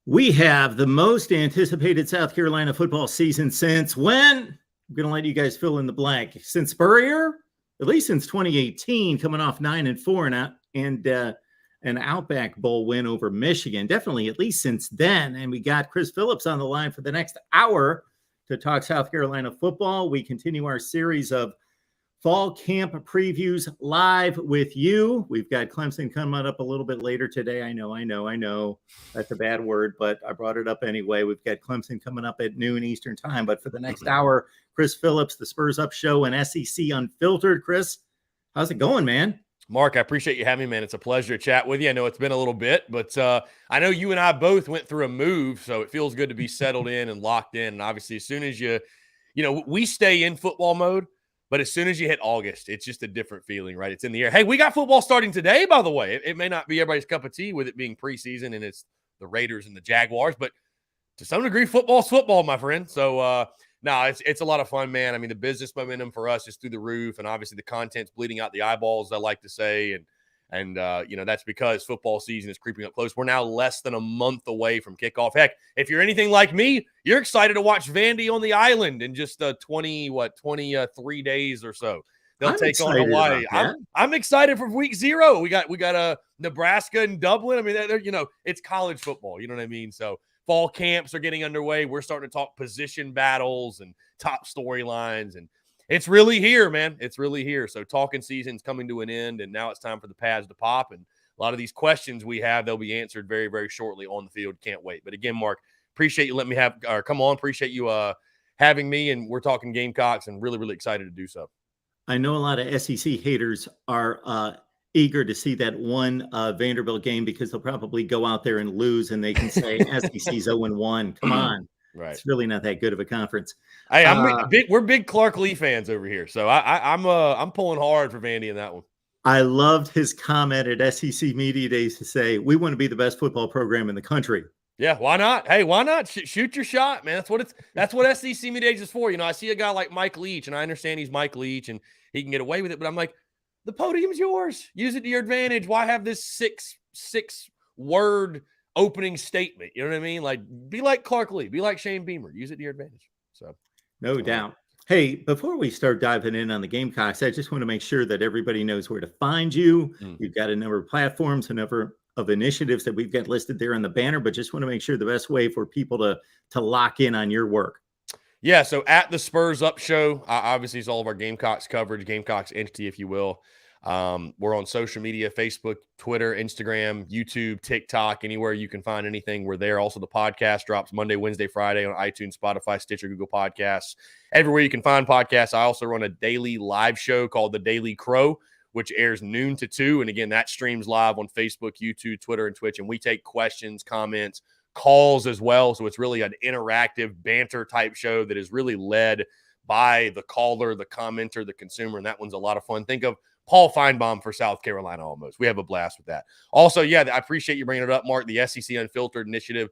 We have the most anticipated South Carolina football season since when? I'm going to let you guys fill in the blank. Since Spurrier? At least since 2018, coming off 9-4 and an Outback Bowl win over Michigan. Definitely at least since then. And we got Chris Phillips on the line for the next hour to talk South Carolina football. We continue our series of fall camp previews live with you. We've got Clemson coming up a little bit later today. I know. That's a bad word, but I brought it up anyway. We've got Clemson coming up at noon Eastern time. But for the next hour, Chris Phillips, the Spurs Up Show and SEC Unfiltered. Chris, how's it going, man? Mark, I appreciate you having me, man. It's a pleasure to chat with you. I know it's been a little bit, but I know you and I both went through a move, so it feels good to be settled in and locked in. And obviously, as soon as we stay in football mode, but as soon as you hit August, it's just a different feeling, right? It's in the air. Hey, we got football starting today, by the way. It may not be everybody's cup of tea with it being preseason and it's the Raiders and the Jaguars, but to some degree, football's football, my friend. So, it's a lot of fun, man. I mean, the business momentum for us is through the roof, and obviously the content's bleeding out the eyeballs, I like to say, and that's because football season is creeping up close. We're now less than a month away from kickoff. Heck, if you're anything like me, you're excited to watch Vandy on the island in just 23 days or so. They'll take on Hawaii. I'm excited for week 0. We got Nebraska and Dublin. I mean, it's college football. You know what I mean? So fall camps are getting underway. We're starting to talk position battles and top storylines, and it's really here, man. It's really here. So talking season's coming to an end, and now it's time for the pads to pop. And a lot of these questions we have, they'll be answered very, very shortly on the field. Can't wait. But again, Mark, appreciate you letting me come on. Appreciate you having me, and we're talking Gamecocks, and really, really excited to do so. I know a lot of SEC haters are eager to see that one Vanderbilt game because they'll probably go out there and lose, and they can say SEC's 0-1. Come on. Right. It's really not that good of a conference. Hey, we're big Clark Lee fans over here, so I'm pulling hard for Vandy in that one. I loved his comment at SEC Media Days to say, we want to be the best football program in the country. Yeah, why not? Hey, why not? Shoot your shot, man. That's what SEC Media Days is for. I see a guy like Mike Leach, and I understand he's Mike Leach, and he can get away with it, but I'm like, the podium's yours. Use it to your advantage. Why have this six word opening statement? You know what I mean? Like, be like Clark Lee, be like Shane Beamer. Use it to your advantage. So, no doubt. Hey, before we start diving in on the Gamecocks, I just want to make sure that everybody knows where to find you. You've got a number of platforms, a number of initiatives that we've got listed there on the banner, but just want to make sure the best way for people to lock in on your work. Yeah, so at the Spurs Up Show, obviously it's all of our Gamecocks coverage, Gamecocks entity, if you will. We're on social media, Facebook, Twitter, Instagram, YouTube, TikTok, anywhere you can find anything, we're there. Also, the podcast drops Monday, Wednesday, Friday on iTunes, Spotify, Stitcher, Google Podcasts, everywhere you can find podcasts. I also run a daily live show called The Daily Crow, which airs noon to 2. And again, that streams live on Facebook, YouTube, Twitter, and Twitch. And we take questions, comments, calls as well. So it's really an interactive banter type show that is really led by the caller, the commenter, the consumer. And that one's a lot of fun. Think of Paul Feinbaum for South Carolina almost. We have a blast with that. Also, yeah, I appreciate you bringing it up, Mark, the SEC Unfiltered initiative.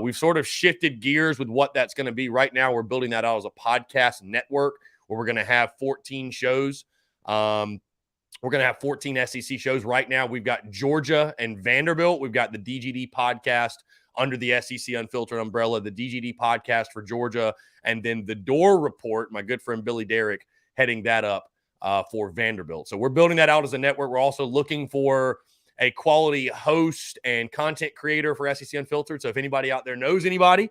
We've sort of shifted gears with what that's going to be. Right now, we're building that out as a podcast network where we're going to have 14 shows. We're going to have 14 SEC shows. Right now, we've got Georgia and Vanderbilt. We've got the DGD podcast under the SEC Unfiltered umbrella, the DGD podcast for Georgia, and then the Door Report, my good friend Billy Derrick, heading that up for Vanderbilt. So we're building that out as a network. We're also looking for a quality host and content creator for SEC Unfiltered. So if anybody out there knows anybody,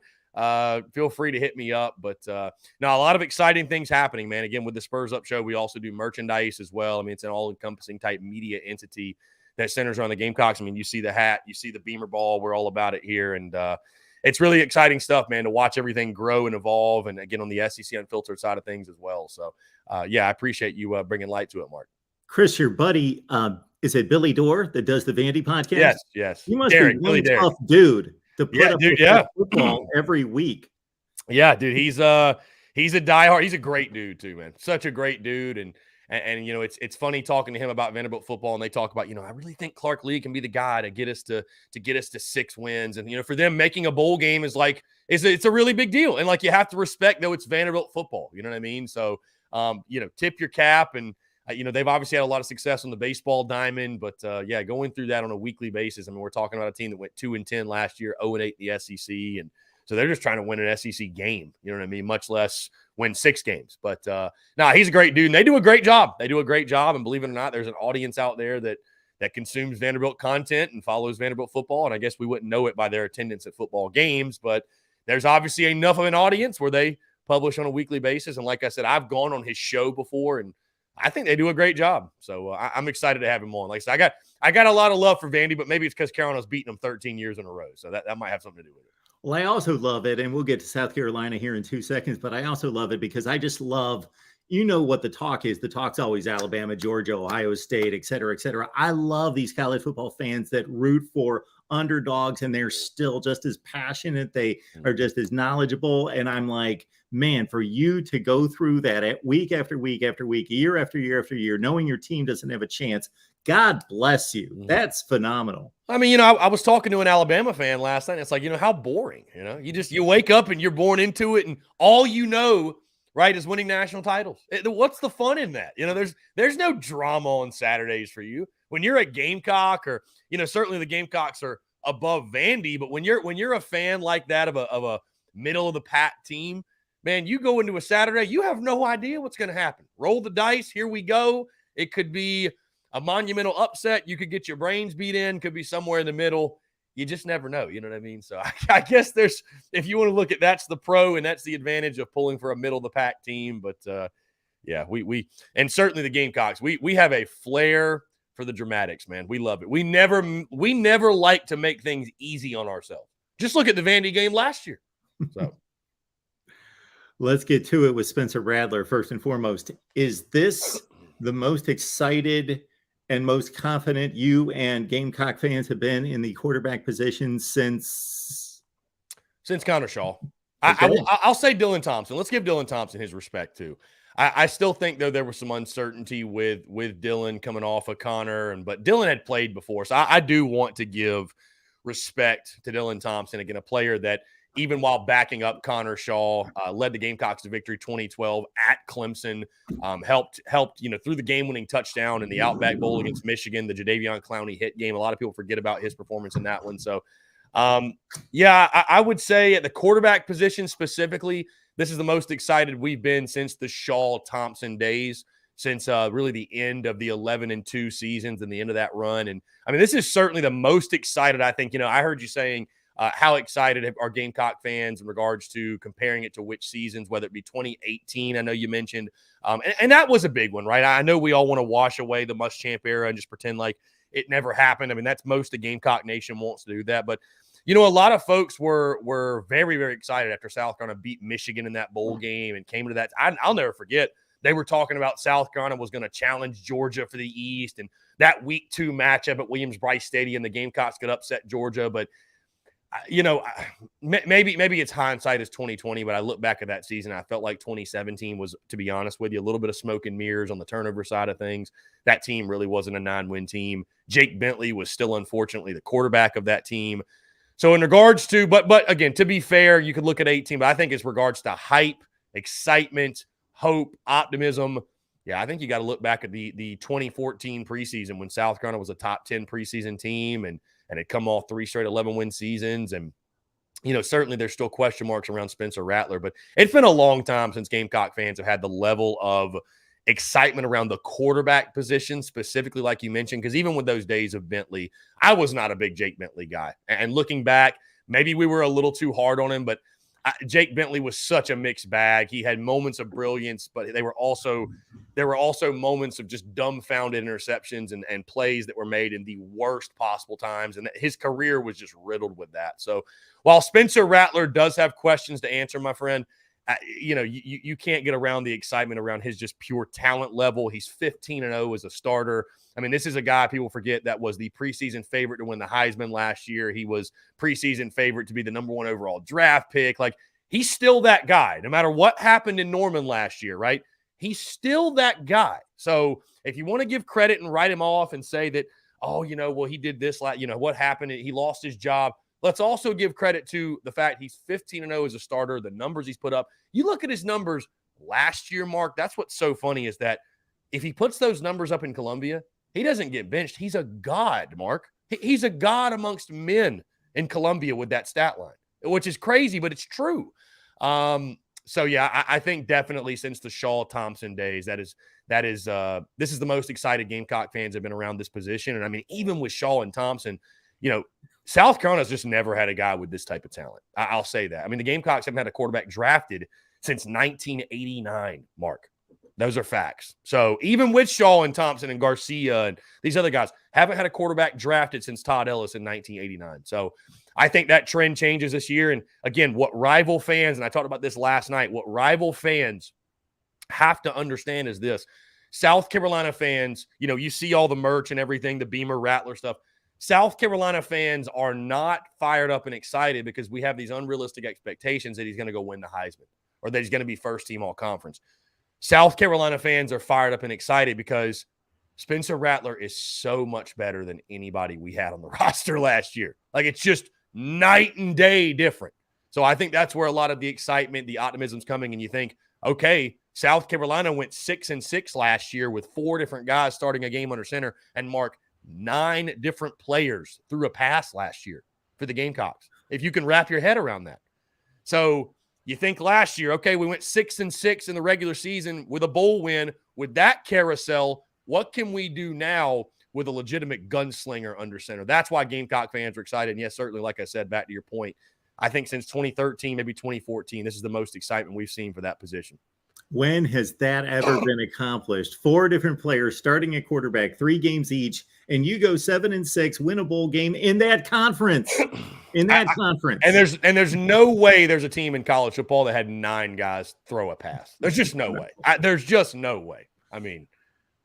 feel free to hit me up. But now a lot of exciting things happening, man. Again, with the Spurs Up Show, we also do merchandise as well. I mean, it's an all-encompassing type media entity that centers around the Gamecocks. I mean, you see the hat, you see the Beamer ball. We're all about it here. And it's really exciting stuff, man, to watch everything grow and evolve. And again, on the SEC Unfiltered side of things as well. So, I appreciate you bringing light to it, Mark. Chris, your buddy, is it Billy Dorr that does the Vandy podcast? Yes. You must be one tough dude to put up with football every week. Yeah, dude, he's a diehard. He's a great dude too, man. Such a great dude. And it's funny talking to him about Vanderbilt football, and they talk about, I really think Clark Lee can be the guy to get us to 6 wins. And, for them making a bowl game is like, it's a really big deal. And like, you have to respect, though, it's Vanderbilt football. You know what I mean? So, tip your cap. And They've obviously had a lot of success on the baseball diamond, but yeah, going through that on a weekly basis. I mean, we're talking about a team that went 2-10 last year, 0-8 in the SEC, and so they're just trying to win an SEC game. You know what I mean? Much less win 6 games. But he's a great dude, and they do a great job. And believe it or not, there's an audience out there that consumes Vanderbilt content and follows Vanderbilt football. And I guess we wouldn't know it by their attendance at football games, but there's obviously enough of an audience where they publish on a weekly basis. And like I said, I've gone on his show before, and I think they do a great job. So I'm excited to have him on. Like I said, I got a lot of love for Vandy, but maybe it's because Carolina's beaten them 13 years in a row. So that might have something to do with it. Well, I also love it, and we'll get to South Carolina here in 2 seconds, but I also love it because I just love, what the talk is. The talk's always Alabama, Georgia, Ohio State, et cetera, et cetera. I love these college football fans that root for underdogs, and they're still just as passionate. They are just as knowledgeable. And I'm like, man, for you to go through that week after week after week, year after year after year, knowing your team doesn't have a chance, God bless you. That's phenomenal. I mean, I was talking to an Alabama fan last night. It's like, how boring, you wake up and you're born into it, and all right, is winning national titles. What's the fun in that? There's no drama on Saturdays for you. When you're a Gamecock, or, certainly the Gamecocks are above Vandy, but when you're a fan like that of a middle of the pack team, man, you go into a Saturday, you have no idea what's going to happen. Roll the dice. Here we go. It could be a monumental upset. You could get your brains beat in, could be somewhere in the middle. You just never know. You know what I mean? So I guess if you want to look at, that's the pro, and that's the advantage of pulling for a middle of the pack team. But yeah, we and certainly the Gamecocks, we have a flair for the dramatics, man. We love it. We never like to make things easy on ourselves. Just look at the Vandy game last year. So let's get to it with Spencer Bradler first and foremost. Is this the most excited and most confident you and Gamecock fans have been in the quarterback position since Connor Shaw? Okay. I'll say Dylan Thompson. Let's give Dylan Thompson his respect too. I still think, though, there was some uncertainty with Dylan coming off of Connor, but Dylan had played before, so I do want to give respect to Dylan Thompson, again, a player that, even while backing up Connor Shaw, led the Gamecocks to victory 2012 at Clemson, helped through the game-winning touchdown in the Outback Bowl against Michigan, the Jadeveon Clowney hit game. A lot of people forget about his performance in that one. So, I would say at the quarterback position specifically, this is the most excited we've been since the Shaw-Thompson days, since really the end of the 11-2 seasons and the end of that run. And, I mean, this is certainly the most excited, I think. I heard you saying how excited are Gamecock fans in regards to comparing it to which seasons, whether it be 2018, I know you mentioned. And that was a big one, right? I know we all want to wash away the Muschamp era and just pretend like it never happened. I mean, that's most of Gamecock Nation wants to do that. But, a lot of folks were very, very excited after South Carolina beat Michigan in that bowl game and came to that. I'll never forget. They were talking about South Carolina was going to challenge Georgia for the East, and that week 2 matchup at Williams-Brice Stadium, the Gamecocks could upset Georgia. But, maybe it's hindsight is 2020, but I look back at that season, I felt like 2017 was, to be honest with you, a little bit of smoke and mirrors on the turnover side of things. That team really wasn't a 9-win team. Jake Bentley was still, unfortunately, the quarterback of that team. So in regards to, but again, to be fair, you could look at 18, but I think as regards to hype, excitement, hope, optimism, yeah, I think you got to look back at the 2014 preseason when South Carolina was a top 10 preseason team and had come off 3 straight 11-win seasons. And, certainly there's still question marks around Spencer Rattler, but it's been a long time since Gamecock fans have had the level of excitement around the quarterback position, specifically like you mentioned, because even with those days of Bentley, I was not a big Jake Bentley guy. And looking back, maybe we were a little too hard on him, but Jake Bentley was such a mixed bag. He had moments of brilliance, but there were also moments of just dumbfounded interceptions and plays that were made in the worst possible times, and his career was just riddled with that. So while Spencer Rattler does have questions to answer, my friend, you can't get around the excitement around his just pure talent level. He's 15-0 as a starter. I mean, this is a guy people forget that was the preseason favorite to win the Heisman last year. He was preseason favorite to be the number 1 overall draft pick. Like, he's still that guy, no matter what happened in Norman last year, right? He's still that guy. So if you want to give credit and write him off and say that, he did this, what happened? He lost his job. Let's also give credit to the fact he's 15-0 as a starter, the numbers he's put up. You look at his numbers last year, Mark, that's what's so funny is that if he puts those numbers up in Columbia, he doesn't get benched. He's a god, Mark. He's a god amongst men in Columbia with that stat line, which is crazy, but it's true. So yeah, I think definitely since the Shaw Thompson days, this is the most excited Gamecock fans have been around this position. And I mean, even with Shaw and Thompson, South Carolina's just never had a guy with this type of talent. I'll say that. I mean, the Gamecocks haven't had a quarterback drafted since 1989, Mark. Those are facts. So even with Shaw and Thompson and Garcia and these other guys, haven't had a quarterback drafted since Todd Ellis in 1989. So I think that trend changes this year. And again, what rival fans, and I talked about this last night, what rival fans have to understand is this. South Carolina fans, you see all the merch and everything, the Beamer Rattler stuff. South Carolina fans are not fired up and excited because we have these unrealistic expectations that he's going to go win the Heisman or that he's going to be first team all conference. South Carolina fans are fired up and excited because Spencer Rattler is so much better than anybody we had on the roster last year. Like, it's just night and day different. So I think that's where a lot of the excitement, the optimism's coming, and you think, okay, South Carolina went 6-6 last year with 4 different guys starting a game under center, and Mark, 9 different players threw a pass last year for the Gamecocks, if you can wrap your head around that. So you think last year, okay, we went 6-6 in the regular season with a bowl win. With that carousel, what can we do now with a legitimate gunslinger under center? That's why Gamecock fans are excited. And yes, certainly, like I said, back to your point, I think since 2013, maybe 2014, this is the most excitement we've seen for that position. When has that ever been accomplished? 4 different players starting at quarterback, 3 games each, and you go 7-6, win a bowl game in that conference. And there's no way there's a team in college football that had 9 guys throw a pass. There's just no way. There's just no way. I mean,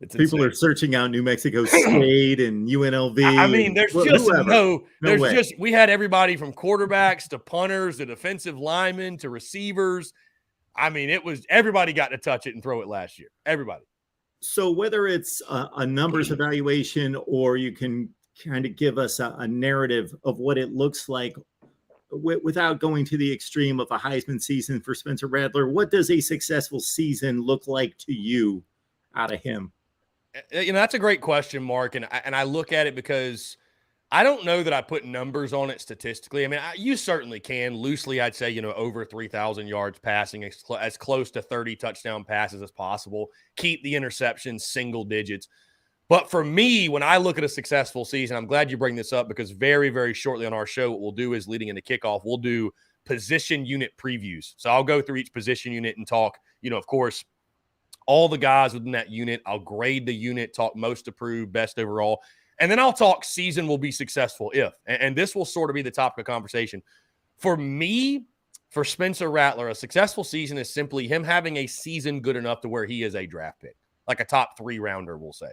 it's people insane. Are searching out New Mexico State and UNLV. I mean, there's just we had everybody from quarterbacks to punters to defensive linemen to receivers. I mean, everybody got to touch it and throw it last year. Everybody. So whether it's a numbers evaluation or you can kind of give us a narrative of what it looks like without going to the extreme of a Heisman season for Spencer Bradler, what does a successful season look like to you out of him? That's a great question, Mark. And I look at it because I don't know that I put numbers on it statistically. I mean, you certainly can. Loosely, I'd say, over 3,000 yards passing, as close to 30 touchdown passes as possible. Keep the interceptions single digits. But for me, when I look at a successful season, I'm glad you bring this up because very, very shortly on our show, what we'll do is leading into kickoff, we'll do position unit previews. So I'll go through each position unit and talk, of course, all the guys within that unit. I'll grade the unit, talk most approved, best overall. And then I'll talk season will be successful if. And this will sort of be the topic of conversation. For me, for Spencer Rattler, a successful season is simply him having a season good enough to where he is a draft pick, like a top 3 rounder, we'll say.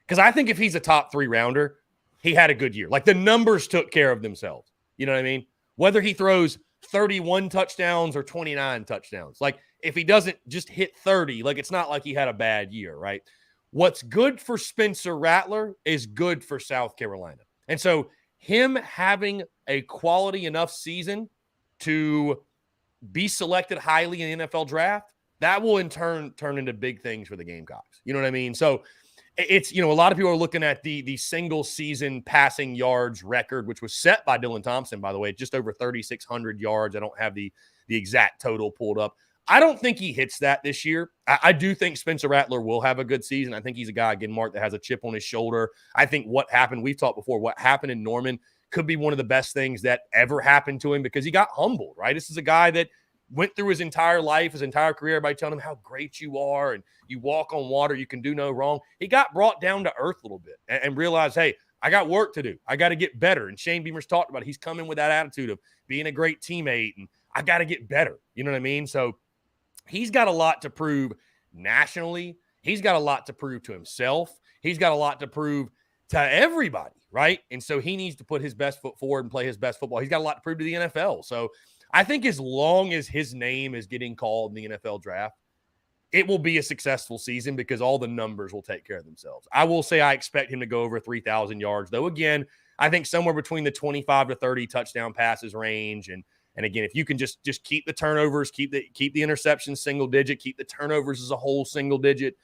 Because I think if he's a top 3 rounder, he had a good year. Like the numbers took care of themselves. You know what I mean? Whether he throws 31 touchdowns or 29 touchdowns. Like if he doesn't just hit 30, like it's not like he had a bad year, right? What's good for Spencer Rattler is good for South Carolina. And so him having a quality enough season to be selected highly in the NFL draft, that will in turn turn into big things for the Gamecocks. You know what I mean? So it's, a lot of people are looking at the single season passing yards record, which was set by Dylan Thompson, by the way, just over 3,600 yards. I don't have the exact total pulled up. I don't think he hits that this year. I do think Spencer Rattler will have a good season. I think he's a guy, again, Mark, that has a chip on his shoulder. I think what happened, we've talked before, what happened in Norman could be one of the best things that ever happened to him because he got humbled, right? This is a guy that went through his entire life, his entire career, everybody telling him how great you are and you walk on water, you can do no wrong. He got brought down to earth a little bit and realized, hey, I got work to do. I got to get better. And Shane Beamer's talked about it. He's coming with that attitude of being a great teammate and I got to get better. You know what I mean? So he's got a lot to prove nationally. He's got a lot to prove to himself. He's got a lot to prove to everybody, right? And so he needs to put his best foot forward and play his best football. He's got a lot to prove to the NFL. So I think as long as his name is getting called in the NFL draft, it will be a successful season because all the numbers will take care of themselves. I will say I expect him to go over 3,000 yards, though. Again, I think somewhere between the 25 to 30 touchdown passes range. And again, if you can just keep the turnovers, keep the interceptions single digit, keep the turnovers as a whole single digit,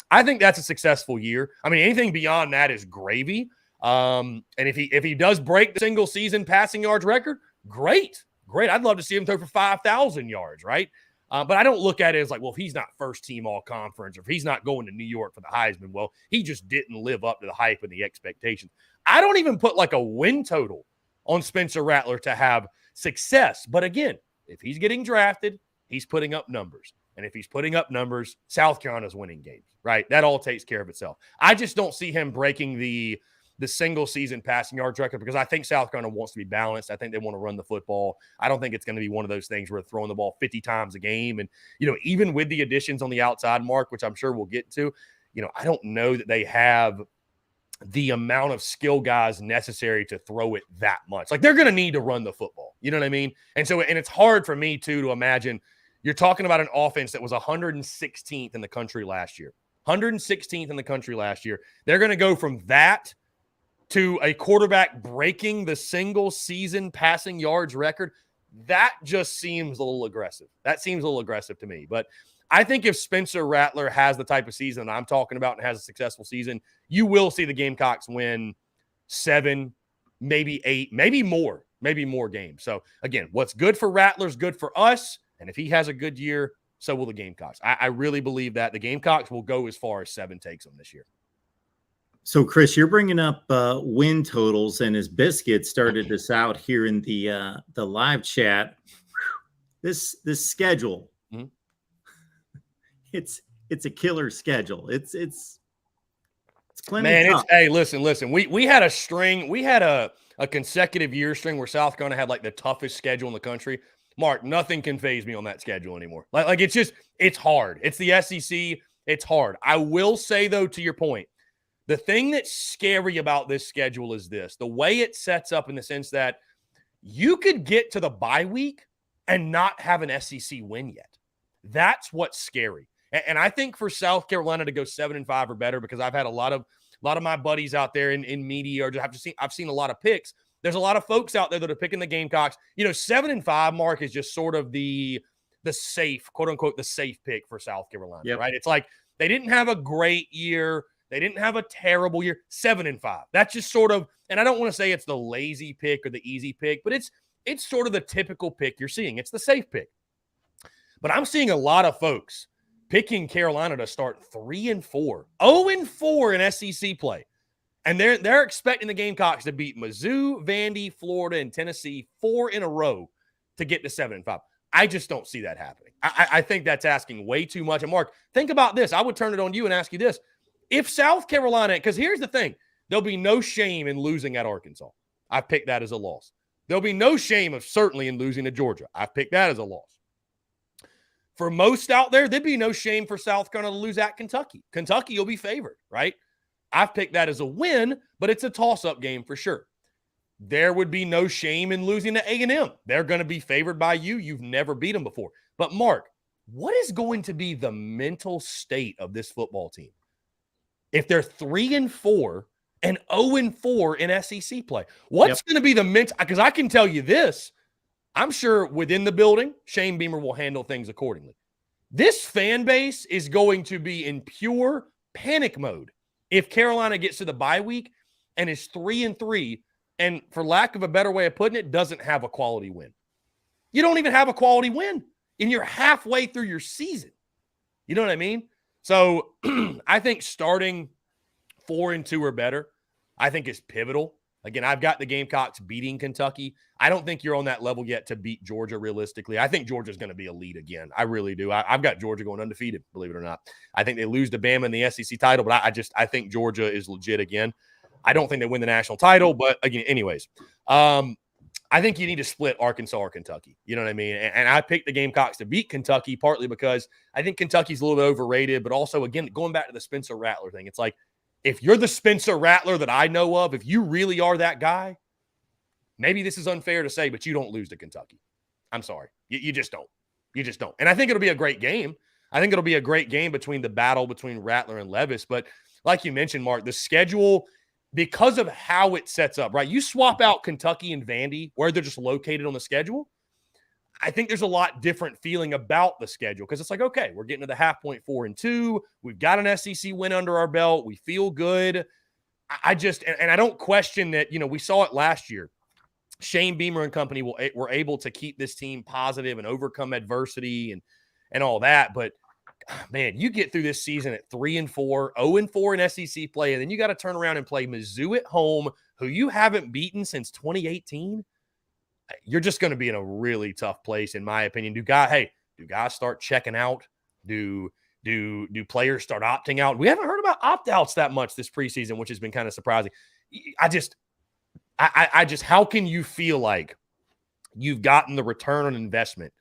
I think that's a successful year. I mean, anything beyond that is gravy. And if he does break the single season passing yards record, great. I'd love to see him throw for 5,000 yards, right? But I don't look at it as like, well, if he's not first team all conference or if he's not going to New York for the Heisman, well, he just didn't live up to the hype and the expectations. I don't even put like a win total on Spencer Rattler to have success. But again, if he's getting drafted, he's putting up numbers. And if he's putting up numbers, South Carolina's winning games, right? That all takes care of itself. I just don't see him breaking the single season passing yards record because I think South Carolina wants to be balanced. I think they want to run the football. I don't think it's going to be one of those things where they're throwing the ball 50 times a game. And, even with the additions on the outside, Mark, which I'm sure we'll get to, I don't know that they have the amount of skill guys necessary to throw it that much. Like, they're going to need to run the football. You know what I mean? And it's hard for me, too, to imagine you're talking about an offense that was 116th in the country last year. 116th in the country last year. They're going to go from that to a quarterback breaking the single season passing yards record. That just seems a little aggressive. That seems a little aggressive to me. But I think if Spencer Rattler has the type of season that I'm talking about and has a successful season, you will see the Gamecocks win 7, maybe 8, maybe more games. So again, what's good for Rattler is good for us. And if he has a good year, so will the Gamecocks. I really believe that the Gamecocks will go as far as 7 takes them this year. So, Chris, you're bringing up win totals, and as Biscuit started this out here in the live chat, this schedule, it's a killer schedule. It's plenty. Man, tough. Hey, listen. We had a string. We had a consecutive year string where South Carolina had like the toughest schedule in the country. Mark, nothing can faze me on that schedule anymore. Like it's hard. It's the SEC. It's hard. I will say though, to your point, the thing that's scary about this schedule is this: the way it sets up in the sense that you could get to the bye week and not have an SEC win yet. That's what's scary. And I think for South Carolina to go 7-5 or better, because I've had a lot of my buddies out there in media, or I've seen a lot of picks. There's a lot of folks out there that are picking the Gamecocks. 7-5, Mark, is just sort of the safe, quote unquote, the safe pick for South Carolina, right? It's like they didn't have a great year. They didn't have a terrible year. 7-5. That's just sort of, and I don't want to say it's the lazy pick or the easy pick, but it's sort of the typical pick you're seeing. It's the safe pick. But I'm seeing a lot of folks picking Carolina to start 3-4, 0-4 in SEC play. And they're expecting the Gamecocks to beat Mizzou, Vandy, Florida, and Tennessee 4 in a row to get to 7-5. I just don't see that happening. I think that's asking way too much. And Mark, think about this. I would turn it on you and ask you this. If South Carolina, because here's the thing, there'll be no shame in losing at Arkansas. I've picked that as a loss. There'll be no shame certainly in losing to Georgia. I've picked that as a loss. For most out there, there'd be no shame for South Carolina to lose at Kentucky. Kentucky, you'll be favored, right? I've picked that as a win, but it's a toss-up game for sure. There would be no shame in losing to A&M. They're going to be favored by you. You've never beat them before. But Mark, what is going to be the mental state of this football team if they're 3-4 and 0-4 in SEC play? What's going to be the mental? Because I can tell you this, I'm sure within the building, Shane Beamer will handle things accordingly. This fan base is going to be in pure panic mode if Carolina gets to the bye week and is 3-3, and for lack of a better way of putting it, doesn't have a quality win. You don't even have a quality win, and you're halfway through your season. You know what I mean? So I think starting 4-2 or better, I think is pivotal. Again, I've got the Gamecocks beating Kentucky. I don't think you're on that level yet to beat Georgia realistically. I think Georgia's going to be elite again. I really do. I've got Georgia going undefeated, believe it or not. I think they lose to Bama in the SEC title, but I think Georgia is legit again. I don't think they win the national title, but again, anyways, I think you need to split Arkansas or Kentucky. You know what I mean? And I picked the Gamecocks to beat Kentucky partly because I think Kentucky's a little bit overrated, but also, again, going back to the Spencer Rattler thing, it's like, if you're the Spencer Rattler that I know of, if you really are that guy, maybe this is unfair to say, but you don't lose to Kentucky. I'm sorry. You just don't. You just don't. And I think it'll be a great game. I think it'll be a great game between the battle between Rattler and Levis. But like you mentioned, Mark, the schedule, because of how it sets up, right? You swap out Kentucky and Vandy, where they're just located on the schedule. I think there's a lot different feeling about the schedule because it's like, okay, we're getting to the half point 4-2. We've got an SEC win under our belt. We feel good. I just, and I don't question that, we saw it last year. Shane Beamer and company were able to keep this team positive and overcome adversity and all that. But man, you get through this season at 3-4, 0-4 in SEC play, and then you got to turn around and play Mizzou at home, who you haven't beaten since 2018. You're just going to be in a really tough place, in my opinion. Do guys start checking out? Do players start opting out? We haven't heard about opt-outs that much this preseason, which has been kind of surprising. I just, how can you feel like you've gotten the return on investment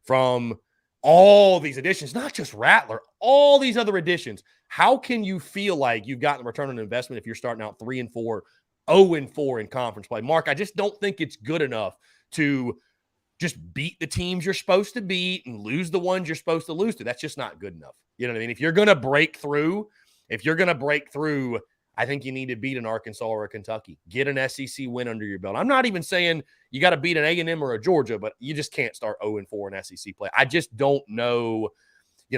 from all these additions, not just Rattler, all these other additions? How can you feel like you've gotten the return on investment if you're starting out 3-4, 0-4 in conference play? Mark, I just don't think it's good enough to just beat the teams you're supposed to beat and lose the ones you're supposed to lose to. That's just not good enough. You know what I mean? If you're going to break through, I think you need to beat an Arkansas or a Kentucky. Get an SEC win under your belt. I'm not even saying you got to beat an A&M or a Georgia, but you just can't start 0-4 in SEC play. I just don't know.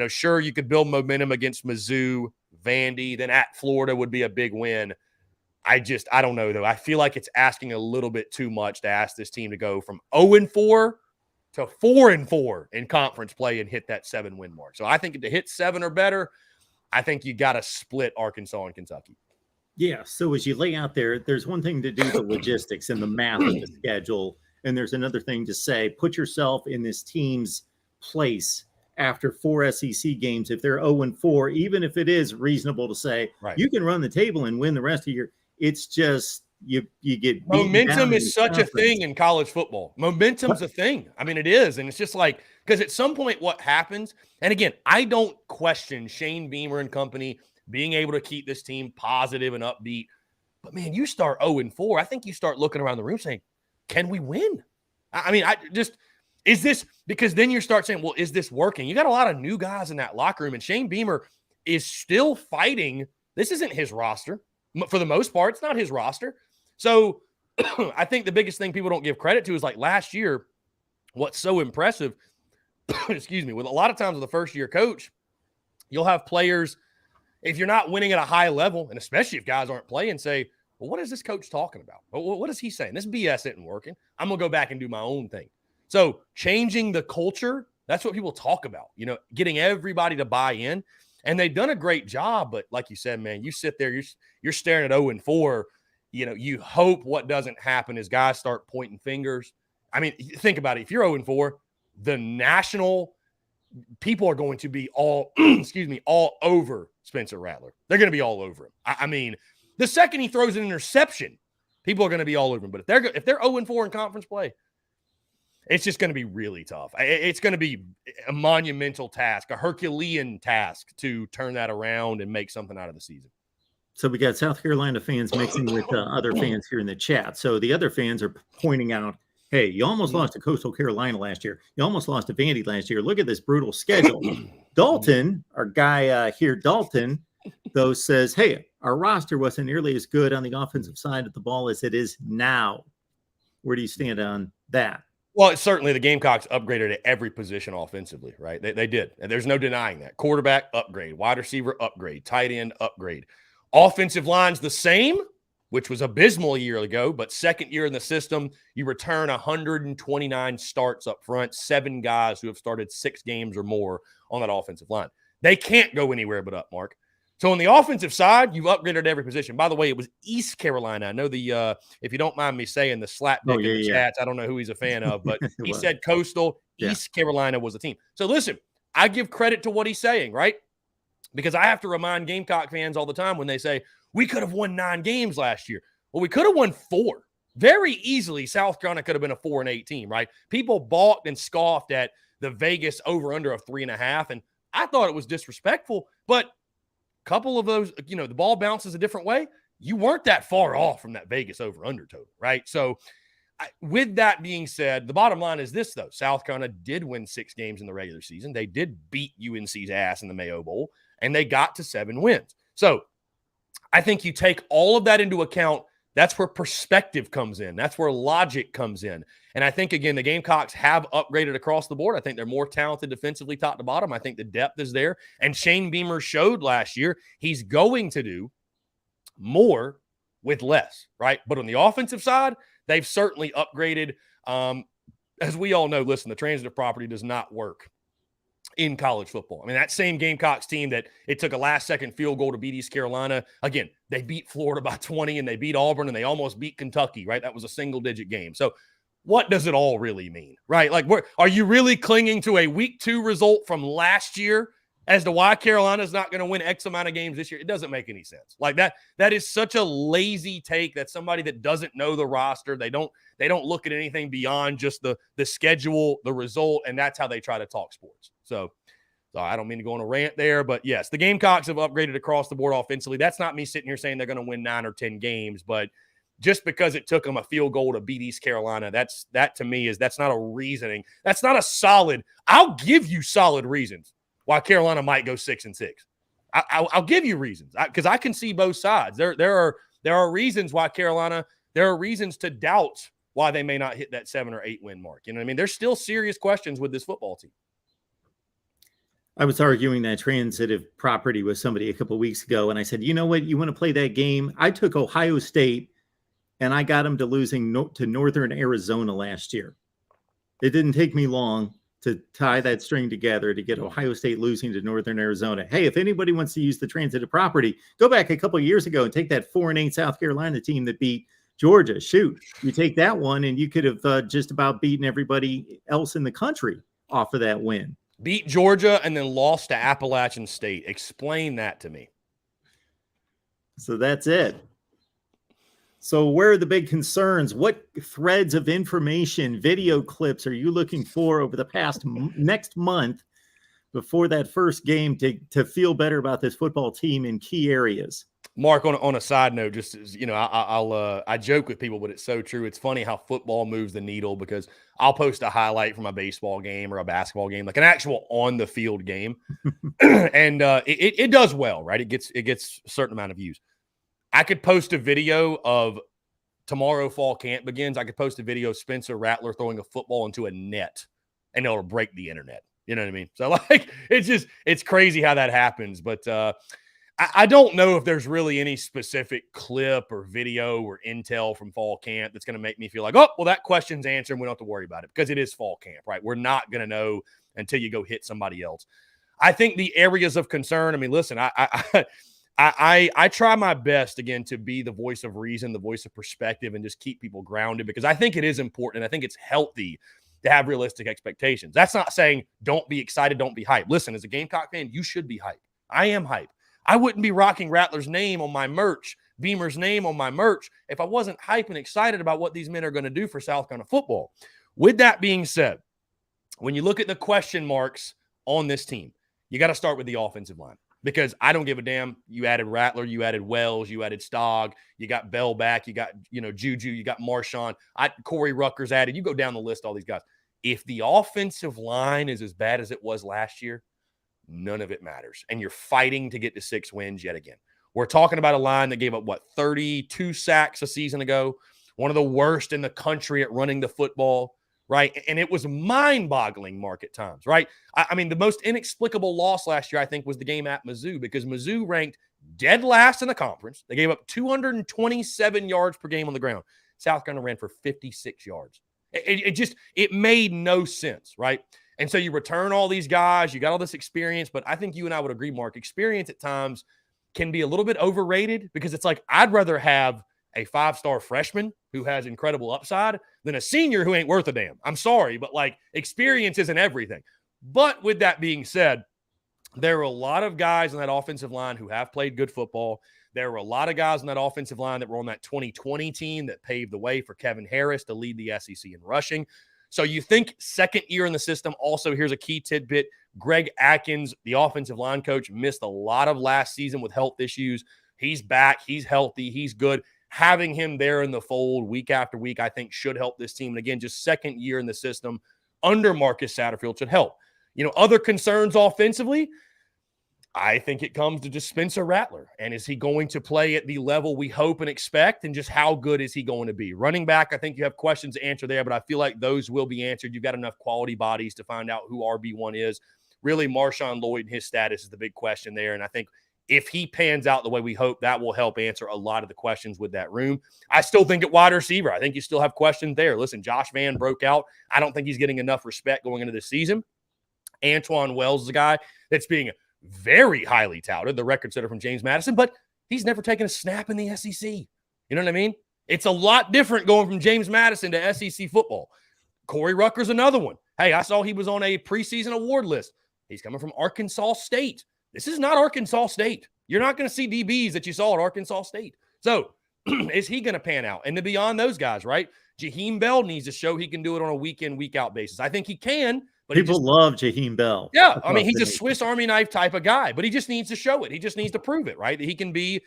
Sure, you could build momentum against Mizzou, Vandy, then at Florida would be a big win. I don't know, though. I feel like it's asking a little bit too much to ask this team to go from 0-4 to 4-4 in conference play and hit that 7-win mark. So I think to hit 7 or better, I think you got to split Arkansas and Kentucky. Yeah. So as you lay out there's one thing to do the logistics and the math of the schedule. And there's another thing to say, put yourself in this team's place after 4 SEC games. If they're 0-4, even if it is reasonable to say, you can run the table and win the rest of your, it's just, you get momentum is such a thing in college football. Momentum's a thing. I mean, it is. And it's just like, because at some point what happens, and again, I don't question Shane Beamer and company being able to keep this team positive and upbeat. But man, you start 0-4. I think you start looking around the room saying, can we win? I mean, is this, because then you start saying, well, is this working? You got a lot of new guys in that locker room, and Shane Beamer is still fighting. This isn't his roster. For the most part, it's not his roster. So I think the biggest thing people don't give credit to is like last year, what's so impressive, excuse me, with a lot of times with a first-year coach, you'll have players, if you're not winning at a high level, and especially if guys aren't playing, say, well, what is this coach talking about? What is he saying? This BS isn't working. I'm going to go back and do my own thing. So changing the culture, that's what people talk about, getting everybody to buy in. And they've done a great job. But like you said, man, you sit there, you're staring at 0-4. You hope what doesn't happen is guys start pointing fingers. I mean, think about it. If you're 0-4, the national people are going to be all, all over Spencer Rattler. They're going to be all over him. I mean, the second he throws an interception, people are going to be all over him. But if they're 0-4 in conference play, it's just going to be really tough. It's going to be a monumental task, a Herculean task to turn that around and make something out of the season. So we got South Carolina fans mixing with other fans here in the chat. So the other fans are pointing out, hey, you almost lost to Coastal Carolina last year. You almost lost to Vandy last year. Look at this brutal schedule. Dalton, our guy here, Dalton, though, says, hey, our roster wasn't nearly as good on the offensive side of the ball as it is now. Where do you stand on that? Well, certainly the Gamecocks upgraded at every position offensively, right? They did. And there's no denying that. Quarterback, upgrade. Wide receiver, upgrade. Tight end, upgrade. Offensive line's the same, which was abysmal a year ago, but second year in the system, you return 129 starts up front, 7 guys who have started 6 games or more on that offensive line. They can't go anywhere but up, Mark. So on the offensive side, you've upgraded every position. By the way, it was East Carolina. I know the if you don't mind me saying, the slapdick in the chats, I don't know who he's a fan of, but he said Coastal, East Carolina was the team. So listen, I give credit to what he's saying, right? Because I have to remind Gamecock fans all the time when they say, we could have won 9 games last year. Well, we could have won 4. Very easily, South Carolina could have been a 4-8 team, right? People balked and scoffed at the Vegas over-under of 3.5, and I thought it was disrespectful, but couple of those, the ball bounces a different way. You weren't that far off from that Vegas over-under total, right? So with that being said, the bottom line is this, though. South Carolina did win 6 games in the regular season. They did beat UNC's ass in the Mayo Bowl, and they got to 7 wins. So I think you take all of that into account. That's where perspective comes in. That's where logic comes in. And I think, again, the Gamecocks have upgraded across the board. I think they're more talented defensively top to bottom. I think the depth is there. And Shane Beamer showed last year he's going to do more with less, right? But on the offensive side, they've certainly upgraded. As we all know, listen, the transitive property does not work in college football. I mean, that same Gamecocks team that it took a last-second field goal to beat East Carolina, again, they beat Florida by 20, and they beat Auburn, and they almost beat Kentucky, right? That was a single-digit game. So what does it all really mean, right? Like, are you really clinging to a week 2 result from last year as to why Carolina's not going to win X amount of games this year? It doesn't make any sense. Like, that is such a lazy take. That's somebody that doesn't know the roster. They don't look at anything beyond just the schedule, the result, and that's how they try to talk sports. So I don't mean to go on a rant there, but yes, the Gamecocks have upgraded across the board offensively. That's not me sitting here saying they're going to win 9 or 10 games, but just because it took them a field goal to beat East Carolina, that to me that's not a reasoning. That's not a solid. I'll give you solid reasons why Carolina might go 6-6. I'll give you reasons because I can see both sides. There are reasons why Carolina. There are reasons to doubt why they may not hit that 7 or 8 win mark. You know what I mean? There's still serious questions with this football team. I was arguing that transitive property with somebody a couple of weeks ago, and I said, you know what? You want to play that game? I took Ohio State, and I got them to losing to Northern Arizona last year. It didn't take me long to tie that string together to get Ohio State losing to Northern Arizona. Hey, if anybody wants to use the transitive property, go back a couple of years ago and take that 4-8 South Carolina team that beat Georgia. Shoot, you take that one, and you could have just about beaten everybody else in the country off of that win. Beat Georgia and then lost to Appalachian State. Explain that to me. So that's it. So where are the big concerns? What threads of information, video clips are you looking for over the past next month before that first game to feel better about this football team in key areas? Mark, on a side note, just I joke with people, but it's so true. It's funny how football moves the needle because I'll post a highlight from a baseball game or a basketball game, like an actual on the field game, and it does well, right? It gets a certain amount of views. I could post a video of tomorrow fall camp begins. I could post a video of Spencer Rattler throwing a football into a net, and it'll break the internet. You know what I mean? So like, it's crazy how that happens, but. I don't know if there's really any specific clip or video or intel from fall camp that's going to make me feel like, oh, well, that question's answered and we don't have to worry about it because it is fall camp, right? We're not going to know until you go hit somebody else. I think the areas of concern, I mean, listen, I try my best, again, to be the voice of reason, the voice of perspective, and just keep people grounded because I think it is important. And I think it's healthy to have realistic expectations. That's not saying don't be excited, don't be hyped. Listen, as a Gamecock fan, you should be hyped. I am hyped. I wouldn't be rocking Rattler's name on my merch, Beamer's name on my merch, if I wasn't hyped and excited about what these men are going to do for South Carolina football. With that being said, when you look at the question marks on this team, you got to start with the offensive line because I don't give a damn. You added Rattler, you added Wells, you added Stogg, you got Bell back, you got Juju, you got Marshawn, Cory Rucker's added. You go down the list, all these guys. If the offensive line is as bad as it was last year, none of it matters. And you're fighting to get to 6 wins yet again. We're talking about a line that gave up, 32 sacks a season ago, one of the worst in the country at running the football, right? And it was mind-boggling, Mark, at times, right? I mean, the most inexplicable loss last year, I think, was the game at Mizzou because Mizzou ranked dead last in the conference. They gave up 227 yards per game on the ground. South Carolina ran for 56 yards. It made no sense, right? And so you return all these guys, you got all this experience, but I think you and I would agree, Mark, experience at times can be a little bit overrated because it's like I'd rather have a 5-star freshman who has incredible upside than a senior who ain't worth a damn. I'm sorry, but like experience isn't everything. But with that being said, there are a lot of guys on that offensive line who have played good football. There were a lot of guys on that offensive line that were on that 2020 team that paved the way for Kevin Harris to lead the SEC in rushing. So you think second year in the system. Also, here's a key tidbit. Greg Atkins, the offensive line coach, missed a lot of last season with health issues. He's back. He's healthy. He's good. Having him there in the fold week after week, I think, should help this team. And again, just second year in the system under Marcus Satterfield should help. Other concerns offensively, I think it comes to just Spencer Rattler. And is he going to play at the level we hope and expect? And just how good is he going to be? Running back, I think you have questions to answer there, but I feel like those will be answered. You've got enough quality bodies to find out who RB1 is. Really, Marshawn Lloyd and his status is the big question there. And I think if he pans out the way we hope, that will help answer a lot of the questions with that room. I still think at wide receiver, I think you still have questions there. Listen, Josh Vann broke out. I don't think he's getting enough respect going into this season. Antoine Wells is a guy that's being very highly touted, the record setter from James Madison, but he's never taken a snap in the SEC. You know what I mean? It's a lot different going from James Madison to SEC football. Cory Rucker's another one. Hey, I saw he was on a preseason award list. He's coming from Arkansas State. This is not Arkansas State. You're not going to see DBs that you saw at Arkansas State. So is he going to pan out? And to be on those guys, right? Jaheim Bell needs to show he can do it on a week-in, week-out basis. I think he can. But people love Jaheim Bell. Yeah, I mean, he's a Swiss Army knife type of guy, but he just needs to show it. He just needs to prove it, right? That he can be,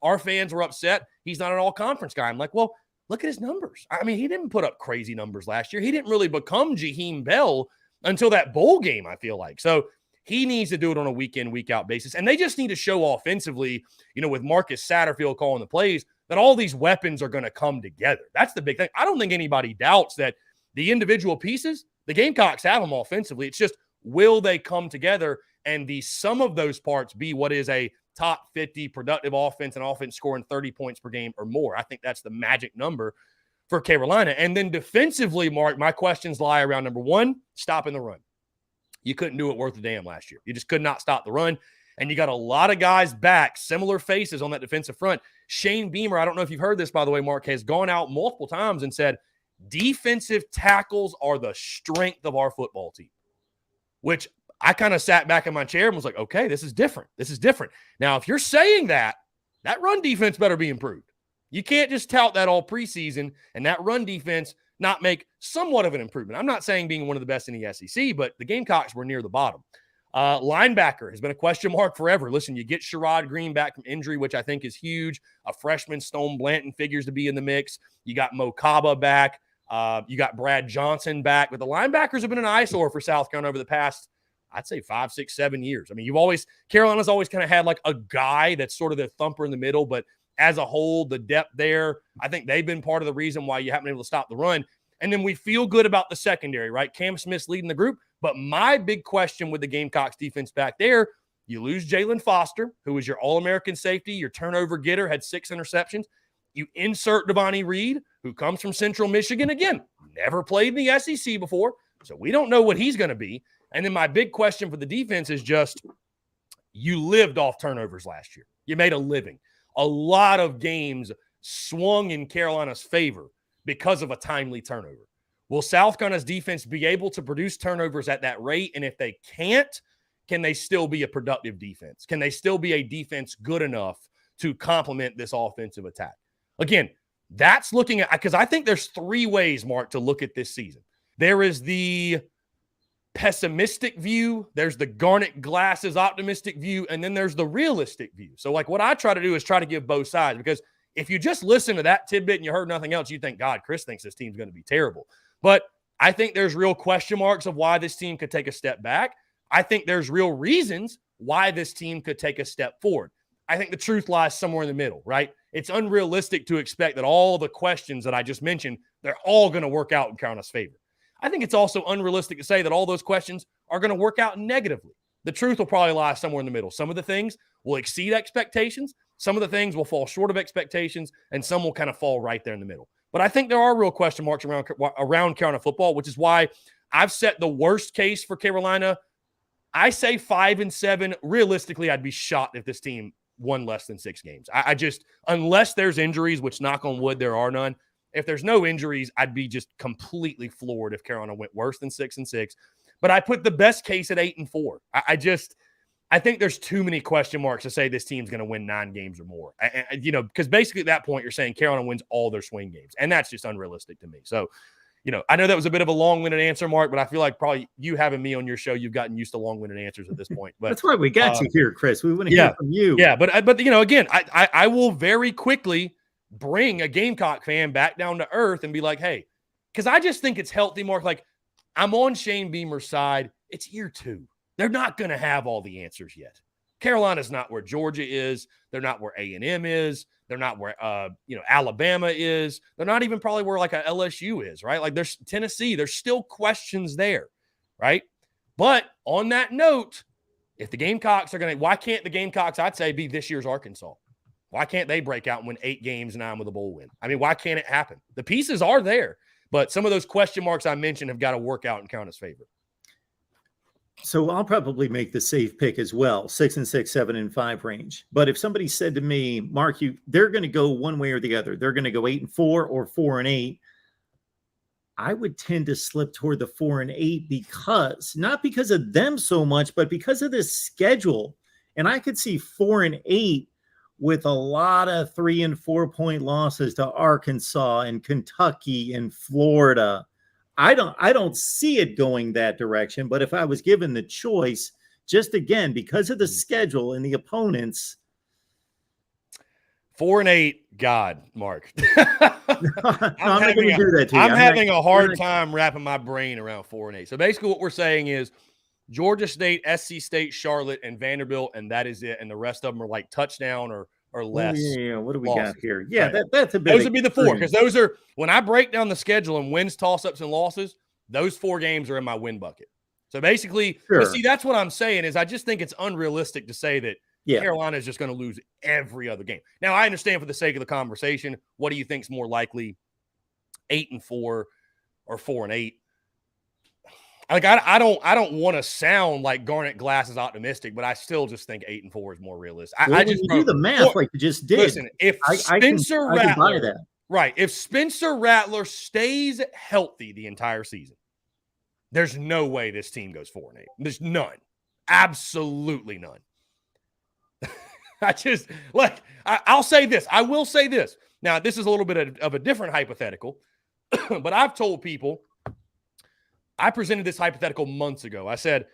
our fans were upset. He's not an all-conference guy. I'm like, well, look at his numbers. I mean, he didn't put up crazy numbers last year. He didn't really become Jaheim Bell until that bowl game, I feel like. So he needs to do it on a week-in, week-out basis. And they just need to show offensively, with Marcus Satterfield calling the plays, that all these weapons are going to come together. That's the big thing. I don't think anybody doubts that the individual pieces, the Gamecocks have them offensively. It's just, will they come together and the sum of those parts be what is a top 50 productive offense and offense scoring 30 points per game or more? I think that's the magic number for Carolina. And then defensively, Mark, my questions lie around number one, stopping the run. You couldn't do it worth a damn last year. You just could not stop the run. And you got a lot of guys back, similar faces on that defensive front. Shane Beamer, I don't know if you've heard this, by the way, Mark, has gone out multiple times and said, defensive tackles are the strength of our football team, which I kind of sat back in my chair and was like, okay, this is different. This is different. Now, if you're saying that run defense better be improved. You can't just tout that all preseason and that run defense not make somewhat of an improvement. I'm not saying being one of the best in the SEC, but the Gamecocks were near the bottom. Linebacker has been a question mark forever. Listen, you get Sherrod Green back from injury, which I think is huge. A freshman, Stone Blanton, figures to be in the mix. You got Mo Kaba back. You got Brad Johnson back. But the linebackers have been an eyesore for South Carolina over the past, I'd say 5, 6, 7 years. I mean, Carolina's always kind of had like a guy that's sort of the thumper in the middle, but as a whole, the depth there, I think they've been part of the reason why you haven't been able to stop the run. And then we feel good about the secondary, right? Cam Smith's leading the group. But my big question with the Gamecocks defense back there, you lose Jalen Foster, who was your All-American safety, your turnover getter, had 6 interceptions. You insert Devontae Reed, who comes from Central Michigan. Again, never played in the SEC before, so we don't know what he's going to be. And then my big question for the defense is just, you lived off turnovers last year. You made a living. A lot of games swung in Carolina's favor because of a timely turnover. Will South Carolina's defense be able to produce turnovers at that rate? And if they can't, can they still be a productive defense? Can they still be a defense good enough to complement this offensive attack? Again, that's looking at, because I think there's 3 ways, Mark, to look at this season. There is the pessimistic view, there's the garnet glasses optimistic view, and then there's the realistic view. So like what I try to do is try to give both sides, because if you just listen to that tidbit and you heard nothing else, you think, God, Chris thinks this team's going to be terrible. But I think there's real question marks of why this team could take a step back. I think there's real reasons why this team could take a step forward. I think the truth lies somewhere in the middle, right? It's unrealistic to expect that all the questions that I just mentioned, they're all going to work out in Carolina's favor. I think it's also unrealistic to say that all those questions are going to work out negatively. The truth will probably lie somewhere in the middle. Some of the things will exceed expectations. Some of the things will fall short of expectations, and some will kind of fall right there in the middle. But I think there are real question marks around Carolina football, which is why I've set the worst case for Carolina. I say 5-7. Realistically, I'd be shocked if this team won less than 6 games. I just, unless there's injuries, which knock on wood, there are none. If there's no injuries, I'd be just completely floored if Carolina went worse than 6-6. But I put the best case at 8-4. I think there's too many question marks to say this team's going to win 9 games or more. Because basically at that point, you're saying Carolina wins all their swing games. And that's just unrealistic to me. So, I know that was a bit of a long-winded answer, Mark, but I feel like probably you having me on your show, you've gotten used to long-winded answers at this point. But that's why we got you here, Chris. We want to hear from you. Yeah, but again, I will very quickly bring a Gamecock fan back down to earth and be like, hey, because I just think it's healthy, Mark. Like, I'm on Shane Beamer's side. It's year 2. They're not going to have all the answers yet. Carolina's not where Georgia is. They're not where A&M is. They're not where, Alabama is. They're not even probably where like a LSU is, right? Like there's Tennessee. There's still questions there, right? But on that note, if the Gamecocks are going to, why can't the Gamecocks, I'd say, be this year's Arkansas? Why can't they break out and win 8 games, 9 with a bowl win? I mean, why can't it happen? The pieces are there, but some of those question marks I mentioned have got to work out in Carolina's favor. So I'll probably make the safe pick as well, 6-6, 7-5 range. But if somebody said to me, Mark, they're going to go one way or the other, they're going to go 8-4 or 4-8, I would tend to slip toward the 4-8 because not because of them so much, but because of this schedule. And I could see 4-8 with a lot of 3 and 4 point losses to Arkansas and Kentucky and Florida. I don't see it going that direction. But if I was given the choice, just again, because of the schedule and the opponents, 4-8, God, Mark. I'm not going to do that to you. I'm having a hard time wrapping my brain around 4-8. So basically what we're saying is Georgia State, SC State, Charlotte, and Vanderbilt, and that is it. And the rest of them are like touchdown or less. Yeah. What do we losses. Got here? Yeah, right. that's a bit. Those would be the 4 because those are, when I break down the schedule and wins, toss-ups, and losses, those 4 games are in my win bucket. So basically, but see, that's what I'm saying is I just think it's unrealistic to say that Carolina is just going to lose every other game. Now, I understand for the sake of the conversation, what do you think is more likely, 8-4 or 4-8? Like I don't want to sound like Garnet Glass is optimistic, but I still just think 8-4 is more realistic. I just do the math like you just did. Listen, if Spencer Rattler, right, if Spencer Rattler stays healthy the entire season, there's no way this team goes 4-8. There's none, absolutely none. I'll say this. I will say this. Now, this is a little bit of a different hypothetical, but I've told people, I presented this hypothetical months ago. I said,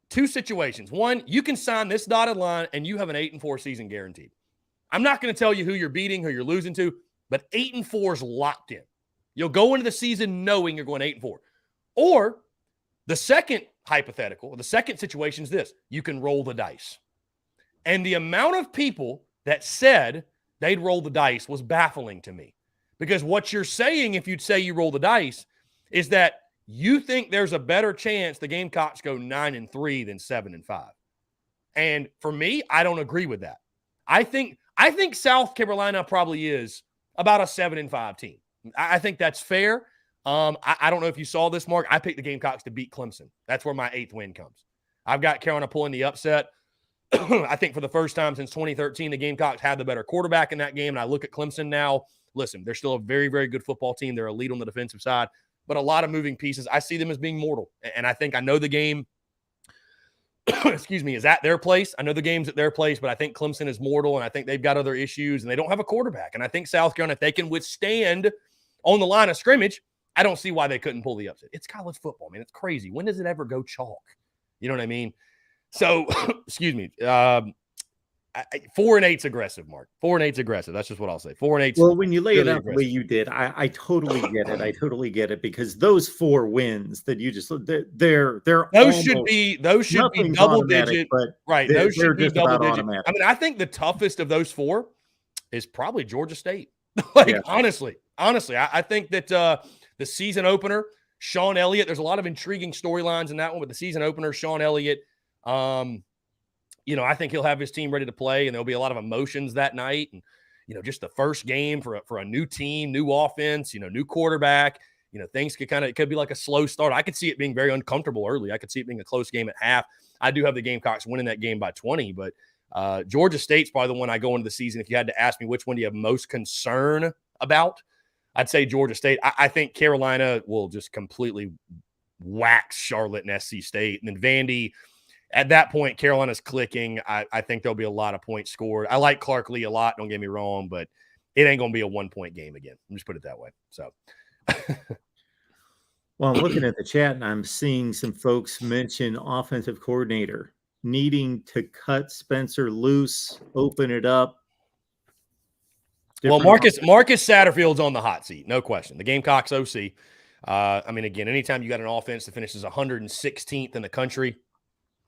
2 situations. One, you can sign this dotted line and you have an 8-4 season guaranteed. I'm not going to tell you who you're beating, who you're losing to, but 8-4 is locked in. You'll go into the season knowing you're going 8-4. Or the second hypothetical, the second situation is this. You can roll the dice. And the amount of people that said they'd roll the dice was baffling to me. Because what you're saying, if you'd say you roll the dice, is that you think there's a better chance the Gamecocks go 9-3 than 7-5. And for me, I don't agree with that. I think South Carolina probably is about a 7-5 team. I think that's fair. I don't know if you saw this, Mark. I picked the Gamecocks to beat Clemson. That's where my 8th win comes. I've got Carolina pulling the upset. I think for the first time since 2013, the Gamecocks had the better quarterback in that game. And I look at Clemson now. Listen, they're still a very, very good football team. They're elite on the defensive side, but a lot of moving pieces. I see them as being mortal. And I think I know the game, is at their place. I know the game's at their place, but I think Clemson is mortal, and I think they've got other issues, and they don't have a quarterback. And I think South Carolina, if they can withstand on the line of scrimmage, I don't see why they couldn't pull the upset. It's college football, man. It's crazy. When does it ever go chalk? You know what I mean? So, 4-8's aggressive, Mark. 4-8's aggressive. That's just what I'll say. 4-8's well, when you lay really it out aggressive. the way you did, I totally get it. I totally get it because those 4 wins that you just they're those should be double digit, right? Those should be double digit. Automatic. I mean, I think the toughest of those 4 is probably Georgia State. Honestly, I think that the season opener, Sean Elliott. There's a lot of intriguing storylines in that one, but the season opener, Sean Elliott. I think he'll have his team ready to play, and there'll be a lot of emotions that night. And, just the first game for a new team, new offense, new quarterback, things it could be like a slow start. I could see it being very uncomfortable early. I could see it being a close game at half. I do have the Gamecocks winning that game by 20, but Georgia State's probably the one I go into the season. If you had to ask me which one do you have most concern about, I'd say Georgia State. I think Carolina will just completely wax Charlotte and SC State. And then Vandy, at that point, Carolina's clicking. I think there'll be a lot of points scored. I like Clark Lee a lot, don't get me wrong, but it ain't going to be a 1-point game again. I'll just put it that way. So, well, I'm looking at the chat, and I'm seeing some folks mention offensive coordinator needing to cut Spencer loose, open it up. Well, Marcus Satterfield's on the hot seat, no question. The Gamecocks OC. Again, anytime you got an offense that finishes 116th in the country,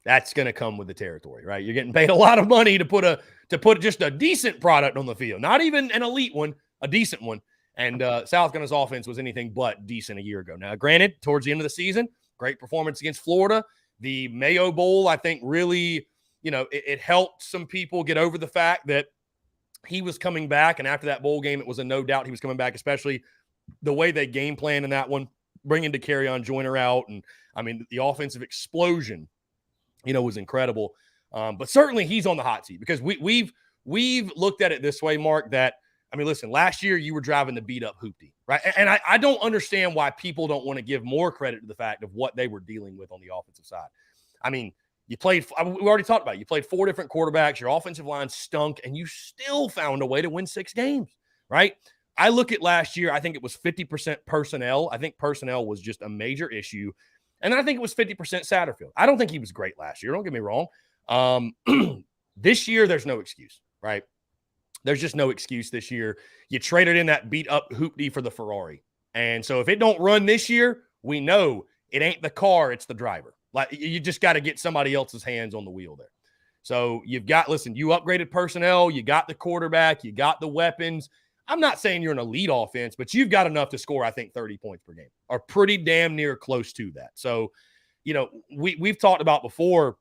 That's going to come with the territory, right? You're getting paid a lot of money to put just a decent product on the field, not even an elite one, a decent one. And South Carolina's offense was anything but decent a year ago. Now, granted, towards the end of the season, great performance against Florida. The Mayo Bowl, I think, really, it helped some people get over the fact that he was coming back. And after that bowl game, it was a no doubt he was coming back, especially the way they game planned in that one, bringing DeCarrion Joyner out. And, I mean, the offensive explosion, was incredible. But certainly he's on the hot seat because we've looked at it this way, Mark, that, I mean, listen, last year you were driving the beat-up hoopty, right? And I don't understand why people don't want to give more credit to the fact of what they were dealing with on the offensive side. I mean, we already talked about it. You played 4 different quarterbacks. Your offensive line stunk, and you still found a way to win 6 games, right? I look at last year, I think it was 50% personnel. I think personnel was just a major issue. And then I think it was 50% Satterfield. I don't think he was great last year. Don't get me wrong. This year, there's no excuse, right? There's just no excuse this year. You traded in that beat-up hoopty for the Ferrari. And so if it don't run this year, we know it ain't the car, it's the driver. Like, you just got to get somebody else's hands on the wheel there. So you upgraded personnel, you got the quarterback, you got the weapons. I'm not saying you're an elite offense, but you've got enough to score, I think, 30 points per game, or pretty damn near close to that. So, we've talked about before,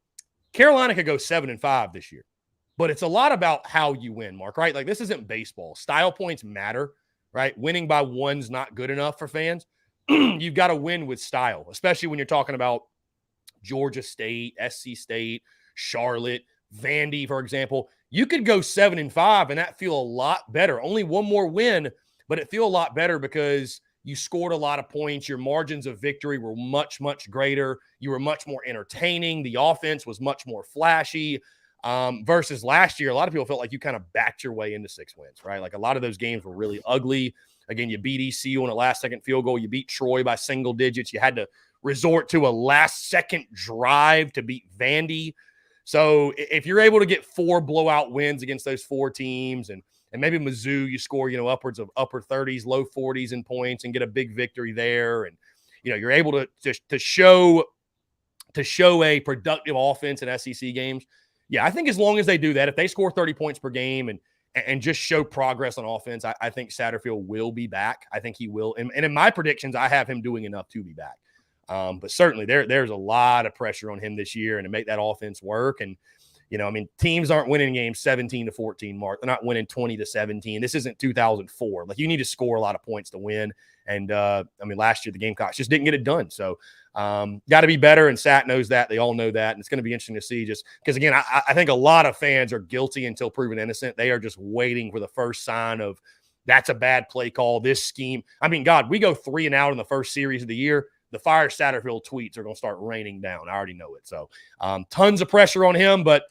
Carolina could go 7-5 this year. But it's a lot about how you win, Mark, right? Like, this isn't baseball. Style points matter, right? Winning by 1's not good enough for fans. You've got to win with style, especially when you're talking about Georgia State, SC State, Charlotte, Vandy, for example. You could go 7-5 and that feel a lot better. Only one more win, but it feel a lot better because you scored a lot of points. Your margins of victory were much, much greater. You were much more entertaining. The offense was much more flashy. Versus last year, a lot of people felt like you kind of backed your way into 6 wins, right? Like, a lot of those games were really ugly. Again, you beat ECU on a last-second field goal. You beat Troy by single digits. You had to resort to a last-second drive to beat Vandy. So if you're able to get 4 blowout wins against those 4 teams, and maybe Mizzou, you score, upwards of upper 30s, low 40s in points and get a big victory there. And, you're able to show a productive offense in SEC games. Yeah, I think as long as they do that, if they score 30 points per game and just show progress on offense, I think Satterfield will be back. I think he will. And in my predictions, I have him doing enough to be back. But certainly there's a lot of pressure on him this year and to make that offense work. And, teams aren't winning games 17-14, Mark. They're not winning 20-17. This isn't 2004. Like, you need to score a lot of points to win. And, last year the Gamecocks just didn't get it done. So, got to be better, and Sat knows that. They all know that, and it's going to be interesting to see just because, again, I think a lot of fans are guilty until proven innocent. They are just waiting for the first sign of that's a bad play call, this scheme. I mean, God, we go 3-and-out in the first series of the year. The Fire Satterfield tweets are going to start raining down. I already know it. So tons of pressure on him, but,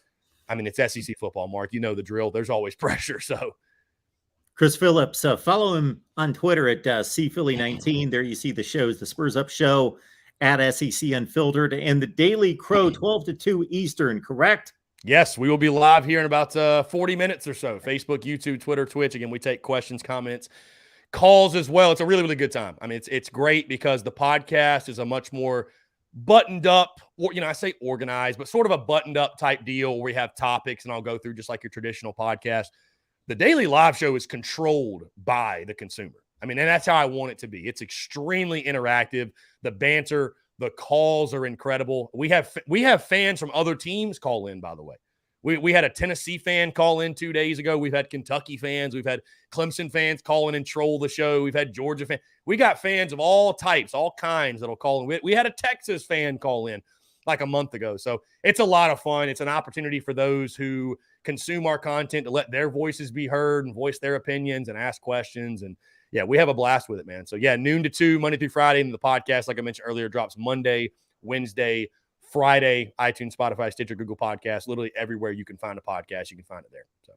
it's SEC football, Mark. You know the drill. There's always pressure, so. Chris Phillips, follow him on Twitter at CPhilly19. There you see the shows, the Spurs Up Show, at SEC Unfiltered, and the Daily Crow, 12 to 2 Eastern, correct? Yes, we will be live here in about 40 minutes or so. Facebook, YouTube, Twitter, Twitch. Again, we take questions, comments, calls as well. It's a really, really good time. It's great because the podcast is a much more buttoned up, or I say organized, but sort of a buttoned up type deal where we have topics and I'll go through just like your traditional podcast. The daily live show is controlled by the consumer. And that's how I want it to be. It's extremely interactive. The banter, the calls are incredible. We have fans from other teams call in, by the way. We had a Tennessee fan call in 2 days ago. We've had Kentucky fans. We've had Clemson fans call in and troll the show. We've had Georgia fans. We got fans of all types, all kinds that'll call in. We had a Texas fan call in like a month ago. So it's a lot of fun. It's an opportunity for those who consume our content to let their voices be heard and voice their opinions and ask questions. And yeah, we have a blast with it, man. So yeah, noon to 2, Monday through Friday. And the podcast, like I mentioned earlier, drops Monday, Wednesday, Friday, iTunes, Spotify, Stitcher, Google Podcasts, literally everywhere you can find a podcast, you can find it there. So,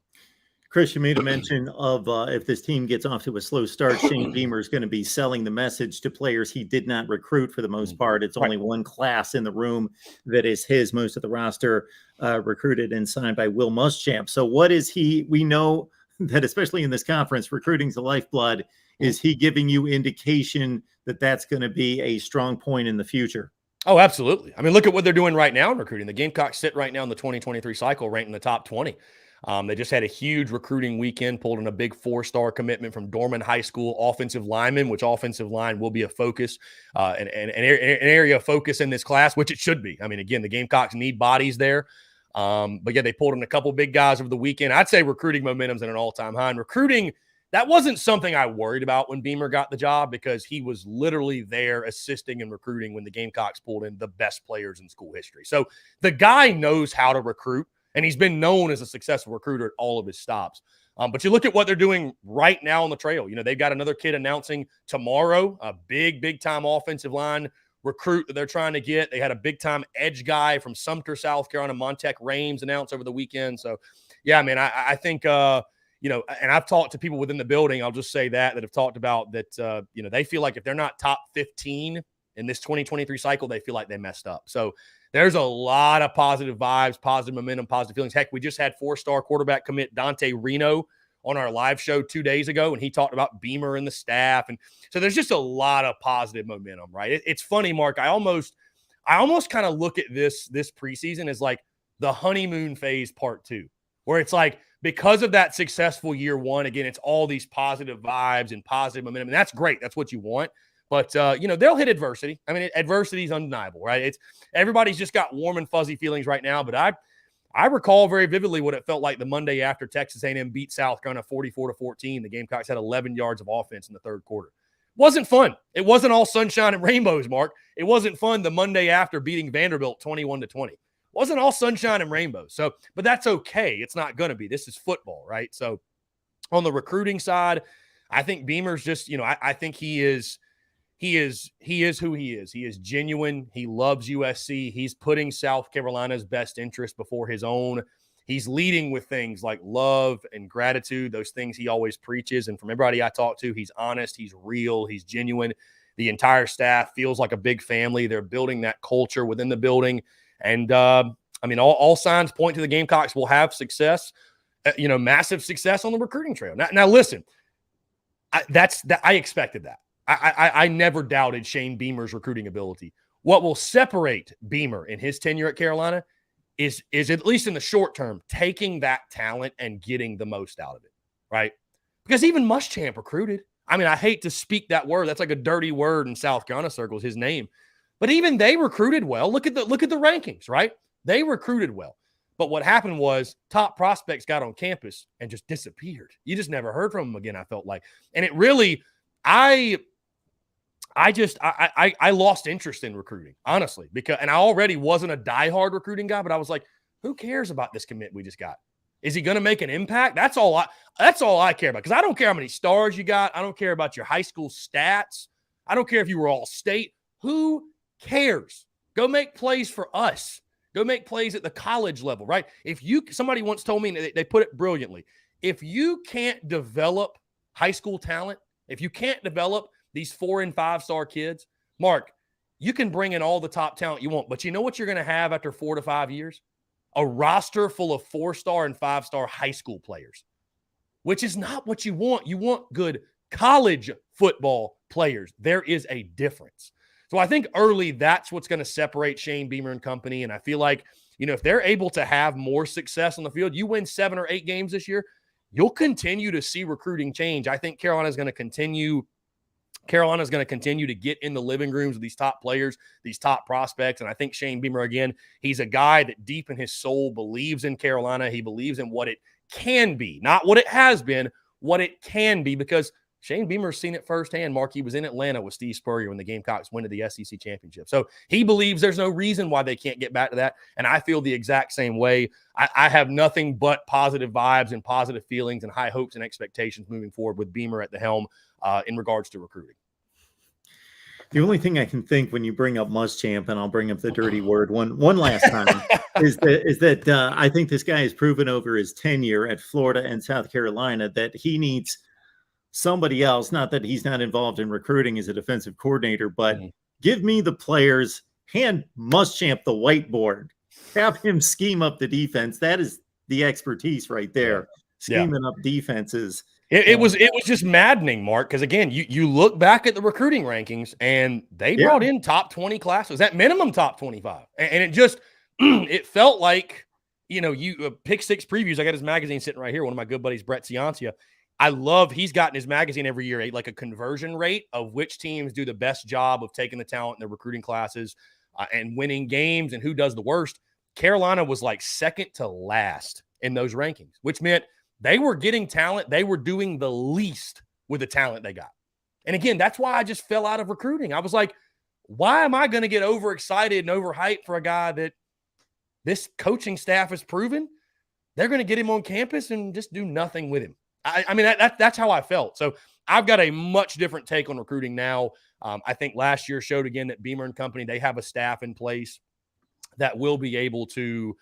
Chris, you made a mention of if this team gets off to a slow start, Shane Beamer is going to be selling the message to players he did not recruit for the most part. It's only one class in the room that is his. Most of the roster recruited and signed by Will Muschamp. So what is he? We know that especially in this conference, recruiting's the lifeblood. Is he giving you indication that that's going to be a strong point in the future? Oh, absolutely. I mean, look at what they're doing right now in recruiting. The Gamecocks sit right now in the 2023 cycle, ranked in the top 20. They just had a huge recruiting weekend, pulled in a big 4-star commitment from Dorman High School offensive lineman, which offensive line will be a focus, an area of focus in this class, which it should be. I mean, again, the Gamecocks need bodies there. But yeah, they pulled in a couple big guys over the weekend. I'd say recruiting momentum's at an all-time high. And recruiting, that wasn't something I worried about when Beamer got the job, because he was literally there assisting and recruiting when the Gamecocks pulled in the best players in school history. So the guy knows how to recruit, and he's been known as a successful recruiter at all of his stops. But you look at what they're doing right now on the trail. You know, they've got another kid announcing tomorrow, a big-time offensive line recruit that they're trying to get. They had a big-time edge guy from Sumter, South Carolina, Montec Rames, announced over the weekend. So, yeah, man, I think you know, and I've talked to people within the building, I'll just say that have talked about that, you know, they feel like if they're not top 15 in this 2023 cycle, they feel like they messed up. So there's a lot of positive vibes, positive momentum, positive feelings. Heck, we just had 4-star quarterback commit Dante Reno on our live show 2 days ago, and he talked about Beamer and the staff. And so there's just a lot of positive momentum, right? It's funny, Mark. I almost kind of look at this preseason as like the honeymoon phase part 2, where it's like, because of that successful year 1, again, it's all these positive vibes and positive momentum. And that's great. That's what you want. But, you know, they'll hit adversity. I mean, adversity is undeniable, right? It's everybody's just got warm and fuzzy feelings right now. But I recall very vividly what it felt like the Monday after Texas A&M beat South Carolina 44-14. The Gamecocks had 11 yards of offense in the third quarter. Wasn't fun. It wasn't all sunshine and rainbows, Mark. It wasn't fun the Monday after beating Vanderbilt 21-20. Wasn't all sunshine and rainbows. So, but that's okay. It's not going to be. This is football, right? So on the recruiting side, I think Beamer's just, you know, I think he is who he is. He is genuine. He loves USC. He's putting South Carolina's best interest before his own. He's leading with things like love and gratitude, those things he always preaches. And from everybody I talk to, he's honest, he's real, he's genuine. The entire staff feels like a big family. They're building that culture within the building. And, I mean, all signs point to the Gamecocks will have success, you know, massive success on the recruiting trail. Now listen, I expected that. I never doubted Shane Beamer's recruiting ability. What will separate Beamer in his tenure at Carolina is at least in the short term, taking that talent and getting the most out of it, right? Because even Muschamp recruited. I mean, I hate to speak that word. That's like a dirty word in South Carolina circles, his name. But even they recruited well. Look at the rankings, right? They recruited well. But what happened was top prospects got on campus and just disappeared. You just never heard from them again, I felt like. And it really, I lost interest in recruiting, honestly, and I already wasn't a diehard recruiting guy, but I was like, who cares about this commit we just got? Is he going to make an impact? That's all I care about. Because I don't care how many stars you got. I don't care about your high school stats. I don't care if you were all state. Who cares? Go make plays for us. Go make plays at the college level, right? Somebody once told me, and they put it brilliantly, if you can't develop high school talent, if you can't develop these 4- and 5-star kids, Mark, you can bring in all the top talent you want, but you know what you're going to have after 4 to 5 years? A roster full of 4-star and 5-star high school players, which is not what you want. You want good college football players. There is a difference. So I think early, that's what's going to separate Shane Beamer and company. And I feel like, you know, if they're able to have more success on the field, you win 7 or 8 games this year, you'll continue to see recruiting change. I think Carolina's going to continue to get in the living rooms of these top players, these top prospects. And I think Shane Beamer, again, he's a guy that deep in his soul believes in Carolina. He believes in what it can be, not what it has been, what it can be, because Shane Beamer's seen it firsthand. Mark, he was in Atlanta with Steve Spurrier when the Gamecocks went to the SEC championship. So he believes there's no reason why they can't get back to that. And I feel the exact same way. I have nothing but positive vibes and positive feelings and high hopes and expectations moving forward with Beamer at the helm in regards to recruiting. The only thing I can think when you bring up Muschamp, and I'll bring up the dirty word one last time, is that I think this guy has proven over his tenure at Florida and South Carolina that he needs somebody else. Not that he's not involved in recruiting as a defensive coordinator, but give me the players, hand Muschamp the whiteboard, have him scheme up the defense. That is the expertise right there, scheming up defenses. It was just maddening, Mark, because again, you look back at the recruiting rankings and they brought in top 20 classes, at minimum top 25. And it just it felt like, you Pick Six Previews. I got his magazine sitting right here. One of my good buddies, Brett Ciancia. He's gotten his magazine every year, like a conversion rate of which teams do the best job of taking the talent in their recruiting classes and winning games and who does the worst. Carolina was like second to last in those rankings, which meant they were getting talent. They were doing the least with the talent they got. And again, that's why I just fell out of recruiting. I was like, why am I going to get overexcited and overhyped for a guy that this coaching staff has proven they're going to get him on campus and just do nothing with him? I mean, that's how I felt. So I've got a much different take on recruiting now. I think last year showed again that Beamer and company, they have a staff in place that will be able to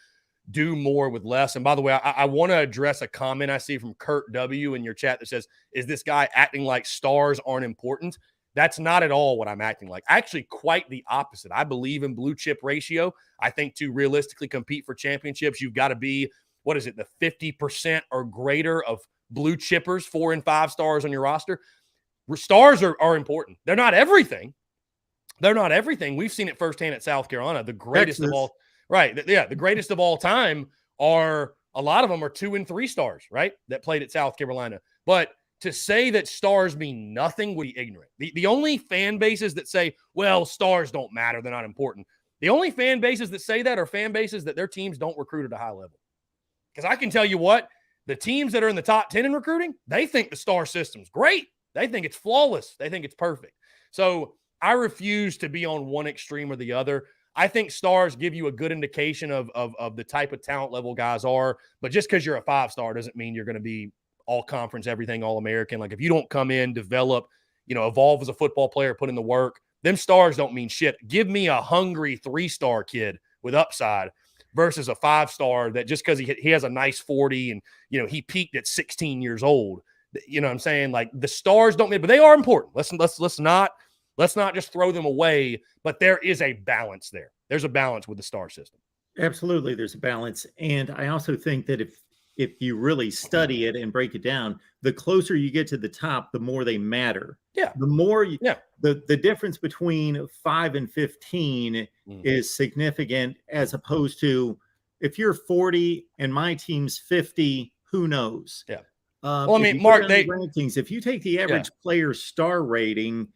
do more with less. And by the way, I want to address a comment I see from Kurt W. in your chat that says, is this guy acting like stars aren't important? That's not at all what I'm acting like. Actually, quite the opposite. I believe in blue chip ratio. I think to realistically compete for championships, you've got to be, the 50% or greater of blue chippers, 4 and 5 stars on your roster. Stars are important. They're not everything. We've seen it firsthand at South Carolina. The greatest of all. Right. Yeah. The greatest of all time a lot of them are 2 and 3 stars, right? That played at South Carolina. But to say that stars mean nothing would be ignorant. The only fan bases that say, well, stars don't matter, they're not important. The only fan bases that say that are fan bases that their teams don't recruit at a high level. Because I can tell you what, the teams that are in the top 10 in recruiting, they think the star system's great. They think it's flawless. They think it's perfect. So I refuse to be on one extreme or the other. I think stars give you a good indication of the type of talent level guys are, but just because you're a 5-star doesn't mean you're going to be all conference, everything, all American. Like if you don't come in, develop, evolve as a football player, put in the work, them stars don't mean shit. Give me a hungry 3-star kid with upside versus a 5-star that just because he has a nice 40 and, he peaked at 16 years old. You know what I'm saying? Like the stars don't mean, but they are important. Let's not just throw them away, but there is a balance there. There's a balance with the star system. Absolutely. There's a balance. And I also think that if you really study it and break it down, the closer you get to the top, the more they matter. Yeah. The more the difference between 5 and 15 is significant, as opposed to if you're 40 and my team's 50, who knows? Yeah. Well, I mean, Mark, rankings, if you take the average player star rating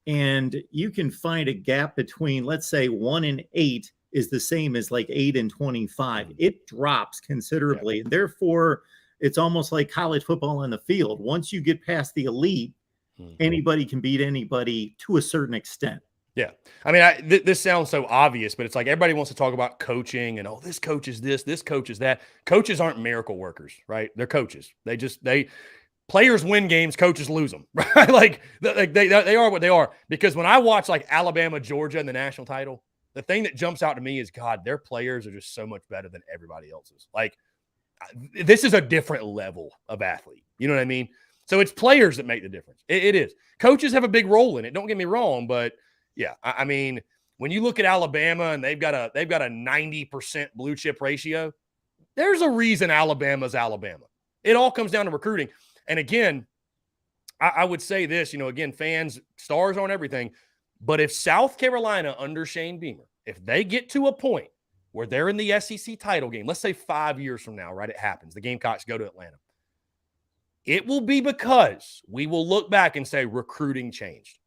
and you can find a gap between, let's say 1 and 8 is the same as like 8 and 25, it drops considerably. And therefore, it's almost like college football on the field. Once you get past the elite, anybody can beat anybody to a certain extent. Yeah. I mean, this sounds so obvious, but it's like everybody wants to talk about coaching and, this coach is this coach is that. Coaches aren't miracle workers, right? They're coaches. Players win games, coaches lose them, right? Like they are what they are. Because when I watch like Alabama, Georgia in the national title, the thing that jumps out to me is, God, their players are just so much better than everybody else's. Like this is a different level of athlete. You know what I mean? So it's players that make the difference. It is. Coaches have a big role in it. Don't get me wrong, but yeah, I mean, when you look at Alabama and they've got a 90% blue chip ratio, there's a reason Alabama's Alabama. It all comes down to recruiting. And again, I would say this, again, fans, stars aren't everything. But if South Carolina under Shane Beamer, if they get to a point where they're in the SEC title game, let's say 5 years from now, right? It happens. The Gamecocks go to Atlanta. It will be because we will look back and say recruiting changed.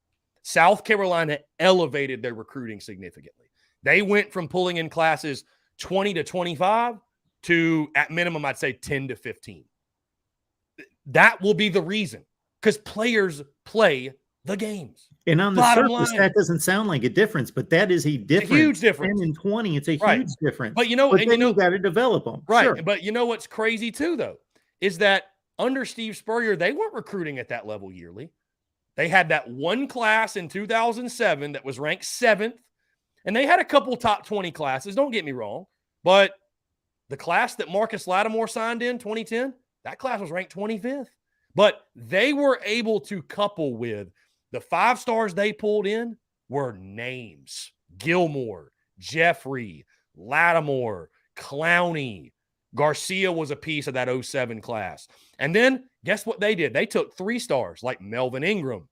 South Carolina elevated their recruiting significantly. They went from pulling in classes 20 to 25 to, at minimum, I'd say 10 to 15. That will be the reason, because players play the games. And on the surface, that doesn't sound like a difference, but that is a difference. A huge difference. 10 and 20, it's a huge difference. But then you got to develop them. Right. Sure. But what's crazy too, though, is that under Steve Spurrier, they weren't recruiting at that level yearly. They had that one class in 2007 that was ranked 7th, and they had a couple top 20 classes. Don't get me wrong, but the class that Marcus Lattimore signed in 2010, that class was ranked 25th. But they were able to couple with the 5 stars they pulled in were names: Gilmore, Jeffrey, Lattimore, Clowney. Garcia was a piece of that 07 class. And then guess what they did? They took 3 stars like Melvin Ingram,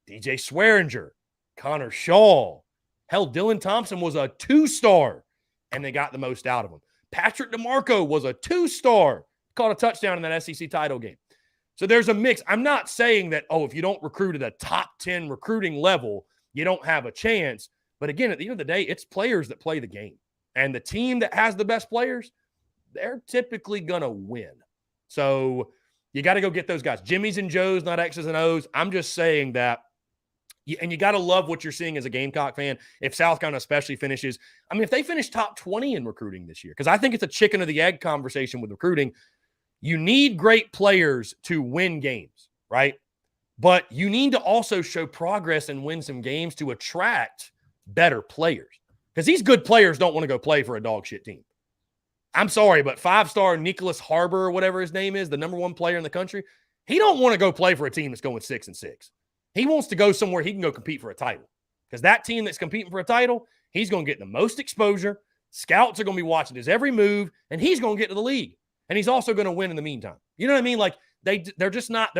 DJ Swearinger, Connor Shaw. Hell, Dylan Thompson was a 2-star, and they got the most out of him. Patrick DeMarco was a 2-star, caught a touchdown in that SEC title game. So there's a mix. I'm not saying that, if you don't recruit at a top 10 recruiting level, you don't have a chance. But again, at the end of the day, it's players that play the game. And the team that has the best players, they're typically going to win. So you got to go get those guys. Jimmys and Joes, not X's and O's. I'm just saying that. And you got to love what you're seeing as a Gamecock fan. If South Carolina especially finishes, if they finish top 20 in recruiting this year, because I think it's a chicken or the egg conversation with recruiting. You need great players to win games, right? But you need to also show progress and win some games to attract better players. Because these good players don't want to go play for a dog shit team. I'm sorry, but 5-star Nicholas Harbor, or whatever his name is, the number 1 player in the country, he don't want to go play for a team that's going 6-6. He wants to go somewhere he can go compete for a title. Because that team that's competing for a title, he's going to get the most exposure. Scouts are going to be watching his every move, and he's going to get to the league. And he's also going to win in the meantime. You know what I mean? Like, they're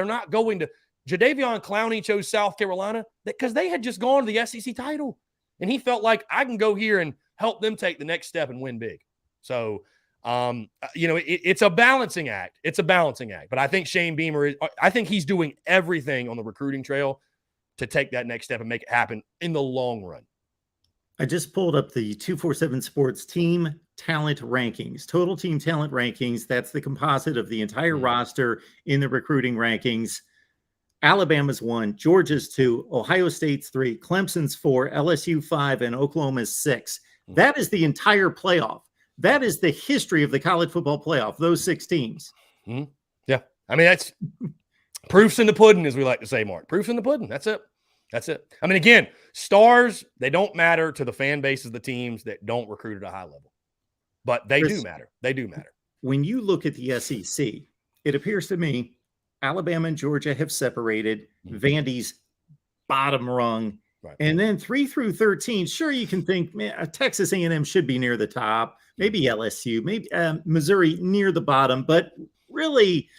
not going to. Jadeveon Clowney chose South Carolina because they had just gone to the SEC title. And he felt like, I can go here and help them take the next step and win big. So, it's a balancing act. It's a balancing act. But I think Shane Beamer I think he's doing everything on the recruiting trail to take that next step and make it happen in the long run. I just pulled up the 247 Sports team talent rankings, total team talent rankings. That's the composite of the entire roster in the recruiting rankings. Alabama's 1, Georgia's 2, Ohio State's 3, Clemson's 4, LSU 5, and Oklahoma's 6. That is the entire playoff. That is the history of the college football playoff, those 6 teams. Yeah. That's proofs in the pudding, as we like to say, Mark. Proofs in the pudding. That's it. Again, stars, they don't matter to the fan bases of the teams that don't recruit at a high level. But they do matter. They do matter. When you look at the SEC, it appears to me Alabama and Georgia have separated. Vandy's bottom rung. Right. And then 3 through 13, sure, you can think, man, Texas A&M should be near the top. Maybe LSU, maybe Missouri near the bottom. But really,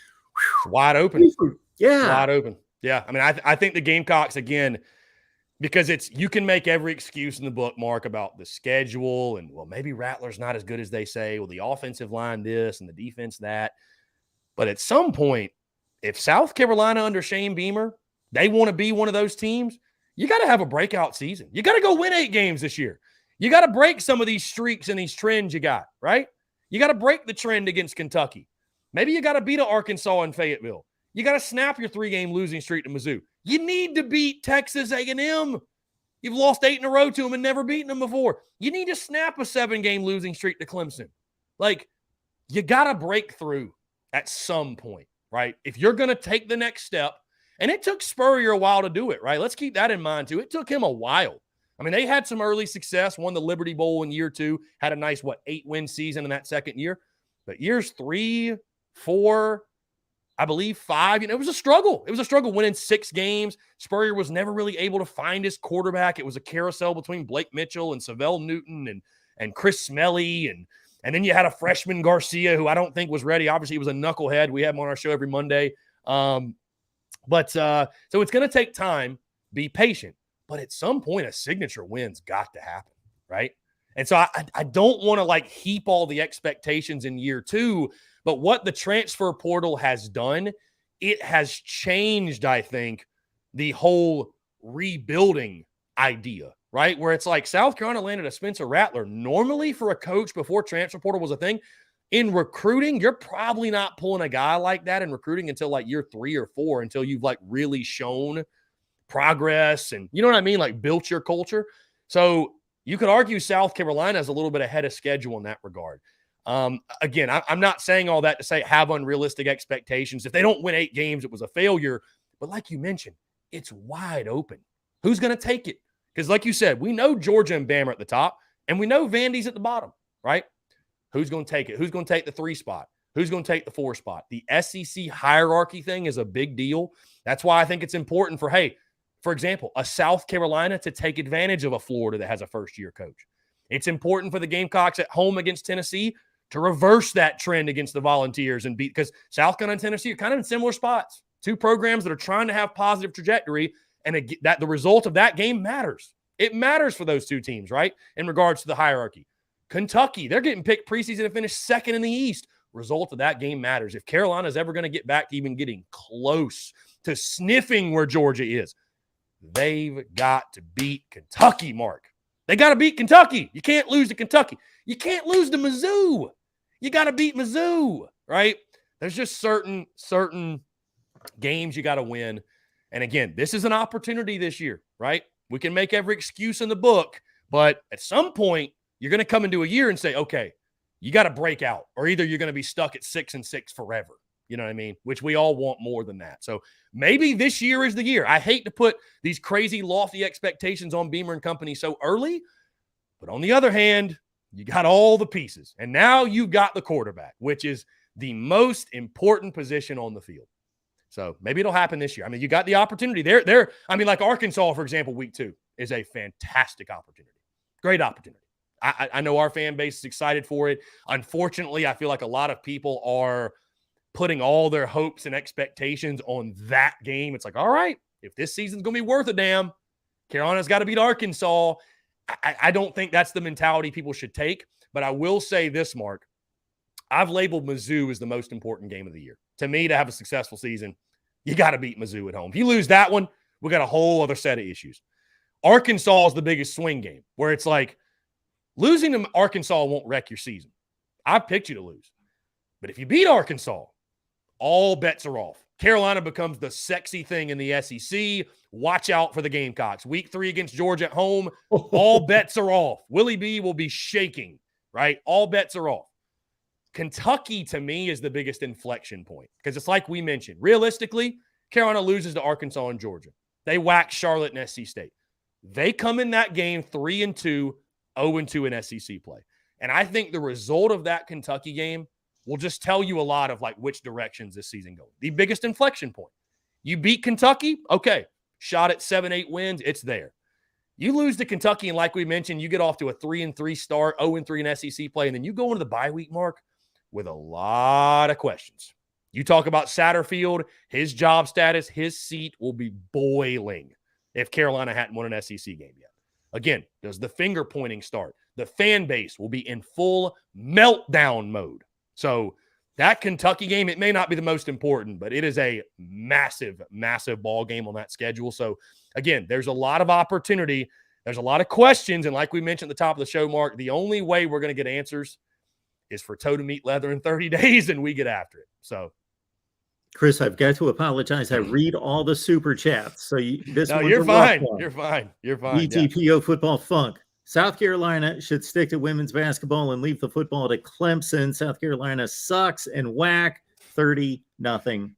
wide open. Yeah. Wide open. Yeah. I think the Gamecocks, again, because you can make every excuse in the book, Mark, about the schedule and, maybe Rattler's not as good as they say. The offensive line this and the defense that. But at some point, if South Carolina under Shane Beamer, they want to be one of those teams, you got to have a breakout season. You got to go win 8 games this year. You got to break some of these streaks and these trends you got, right? You got to break the trend against Kentucky. Maybe you got to beat Arkansas and Fayetteville. You got to snap your 3-game losing streak to Mizzou. You need to beat Texas A&M. You've lost 8 in a row to them and never beaten them before. You need to snap a 7-game losing streak to Clemson. You got to break through at some point, right? If you're going to take the next step, and it took Spurrier a while to do it, right? Let's keep that in mind, too. It took him a while. They had some early success, won the Liberty Bowl in year 2, had a nice, 8-win season in that second year. But years 3, 4, I believe 5, it was a struggle. It was a struggle winning 6 games. Spurrier was never really able to find his quarterback. It was a carousel between Blake Mitchell and Savell Newton and Chris Smelly. And then you had a freshman Garcia who I don't think was ready. Obviously, he was a knucklehead. We have him on our show every Monday. So it's going to take time. Be patient. But at some point, a signature win's got to happen, right? And so I don't want to heap all the expectations in year 2, but what the transfer portal has done, it has changed, I think, the whole rebuilding idea, right? Where it's South Carolina landed a Spencer Rattler. Normally for a coach before transfer portal was a thing, in recruiting, you're probably not pulling a guy like that in recruiting until year 3 or 4, until you've really shown progress and, you know what I mean? Built your culture. So you could argue South Carolina is a little bit ahead of schedule in that regard. Again, I'm not saying all that to say have unrealistic expectations. If they don't win 8 games, it was a failure. But like you mentioned, it's wide open. Who's going to take it? Because like you said, we know Georgia and Bama are at the top, and we know Vandy's at the bottom, right? Who's going to take it? Who's going to take the 3 spot? Who's going to take the 4 spot? The SEC hierarchy thing is a big deal. That's why I think it's important for example, a South Carolina to take advantage of a Florida that has a first-year coach. It's important for the Gamecocks at home against Tennessee to reverse that trend against the Volunteers and beat, because South Carolina and Tennessee are kind of in similar spots. Two programs that are trying to have positive trajectory, and that the result of that game matters. It matters for those two teams, right? In regards to the hierarchy. Kentucky, they're getting picked preseason to finish second in the East. Result of that game matters. If Carolina is ever going to get back to even getting close to sniffing where Georgia is, they've got to beat Kentucky, Mark. They got to beat Kentucky. You can't lose to Kentucky. You can't lose to Mizzou. You got to beat Mizzou, right? There's just certain games you got to win. And again, this is an opportunity this year, right? We can make every excuse in the book, but at some point, you're going to come into a year and say, okay, you got to break out, or either you're going to be stuck at 6-6 forever. You know what I mean? Which we all want more than that. So maybe this year is the year. I hate to put these crazy lofty expectations on Beamer and company so early, but on the other hand, you got all the pieces. And now you've got the quarterback, which is the most important position on the field. So maybe it'll happen this year. I mean, you got the opportunity there. I mean, like Arkansas, for example, week 2 is a fantastic opportunity. Great opportunity. I know our fan base is excited for it. Unfortunately, I feel like a lot of people are putting all their hopes and expectations on that game. It's like, all right, if this season's going to be worth a damn, Carolina's got to beat Arkansas. I don't think that's the mentality people should take. But I will say this, Mark. I've labeled Mizzou as the most important game of the year. To me, to have a successful season, you got to beat Mizzou at home. If you lose that one, we got a whole other set of issues. Arkansas is the biggest swing game, where it's like, losing to Arkansas won't wreck your season. I picked you to lose. But if you beat Arkansas, all bets are off. Carolina becomes the sexy thing in the SEC. Watch out for the Gamecocks. Week 3 against Georgia at home, all bets are off. Willie B will be shaking, right? All bets are off. Kentucky, to me, is the biggest inflection point, because it's like we mentioned. Realistically, Carolina loses to Arkansas and Georgia. They whack Charlotte and SC State. They come in that game 3-2, 0-2 in SEC play. And I think the result of that Kentucky game will just tell you a lot of like which directions this season goes. The biggest inflection point. You beat Kentucky, okay, shot at 7-8 wins, it's there. You lose to Kentucky, and like we mentioned, you get off to a 3-3 start, 0-3 in SEC play, and then you go into the bye week, Mark, with a lot of questions. You talk about Satterfield, his job status, his seat will be boiling if Carolina hadn't won an SEC game yet. Again, does the finger pointing start? The fan base will be in full meltdown mode. So that Kentucky game, it may not be the most important, but it is a massive, massive ball game on that schedule. So again, there's a lot of opportunity. There's a lot of questions. And like we mentioned at the top of the show, Mark, the only way we're going to get answers is for Toe to meet leather in 30 days, and we get after it. So, Chris, I've got to apologize. I read all the super chats. So you're fine. You're fine. You're fine. ETPO Football Funk. South Carolina should stick to women's basketball and leave the football to Clemson. South Carolina sucks and whack 30-0.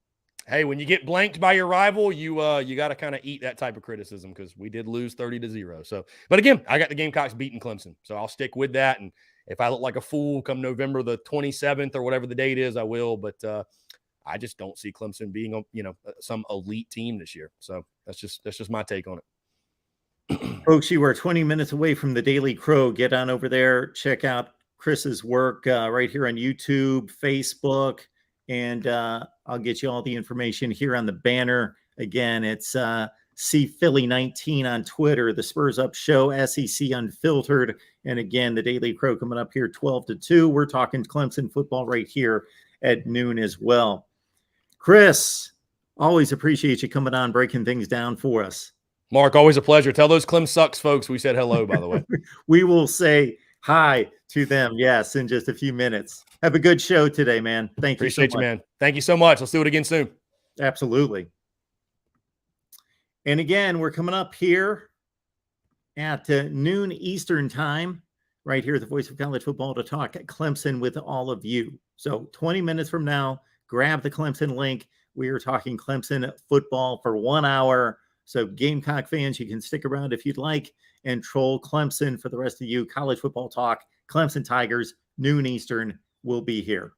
Hey, when you get blanked by your rival, you got to kind of eat that type of criticism, because we did lose 30-0. So, but again, I got the Gamecocks beating Clemson, so I'll stick with that. And if I look like a fool come November the 27th or whatever the date is, I will. But I just don't see Clemson being some elite team this year. So that's just my take on it. Folks, you are 20 minutes away from the Daily Crow. Get on over there. Check out Chris's work right here on YouTube, Facebook, and I'll get you all the information here on the banner. Again, it's CPhilly19 on Twitter, the Spurs Up Show, SEC Unfiltered, and again, the Daily Crow coming up here 12 to 2. We're talking Clemson football right here at noon as well. Chris, always appreciate you coming on, breaking things down for us. Mark, always a pleasure. Tell those Clem Sucks folks we said hello, by the way. We will say hi to them, yes, in just a few minutes. Have a good show today, man. Appreciate you, man. Thank you so much. Let's do it again soon. Absolutely. And again, we're coming up here at noon Eastern time, right here at the Voice of College Football, to talk Clemson with all of you. So 20 minutes from now, grab the Clemson link. We are talking Clemson football for 1 hour. So Gamecock fans, you can stick around if you'd like and troll Clemson. For the rest of you, college football talk, Clemson Tigers, noon Eastern, will be here.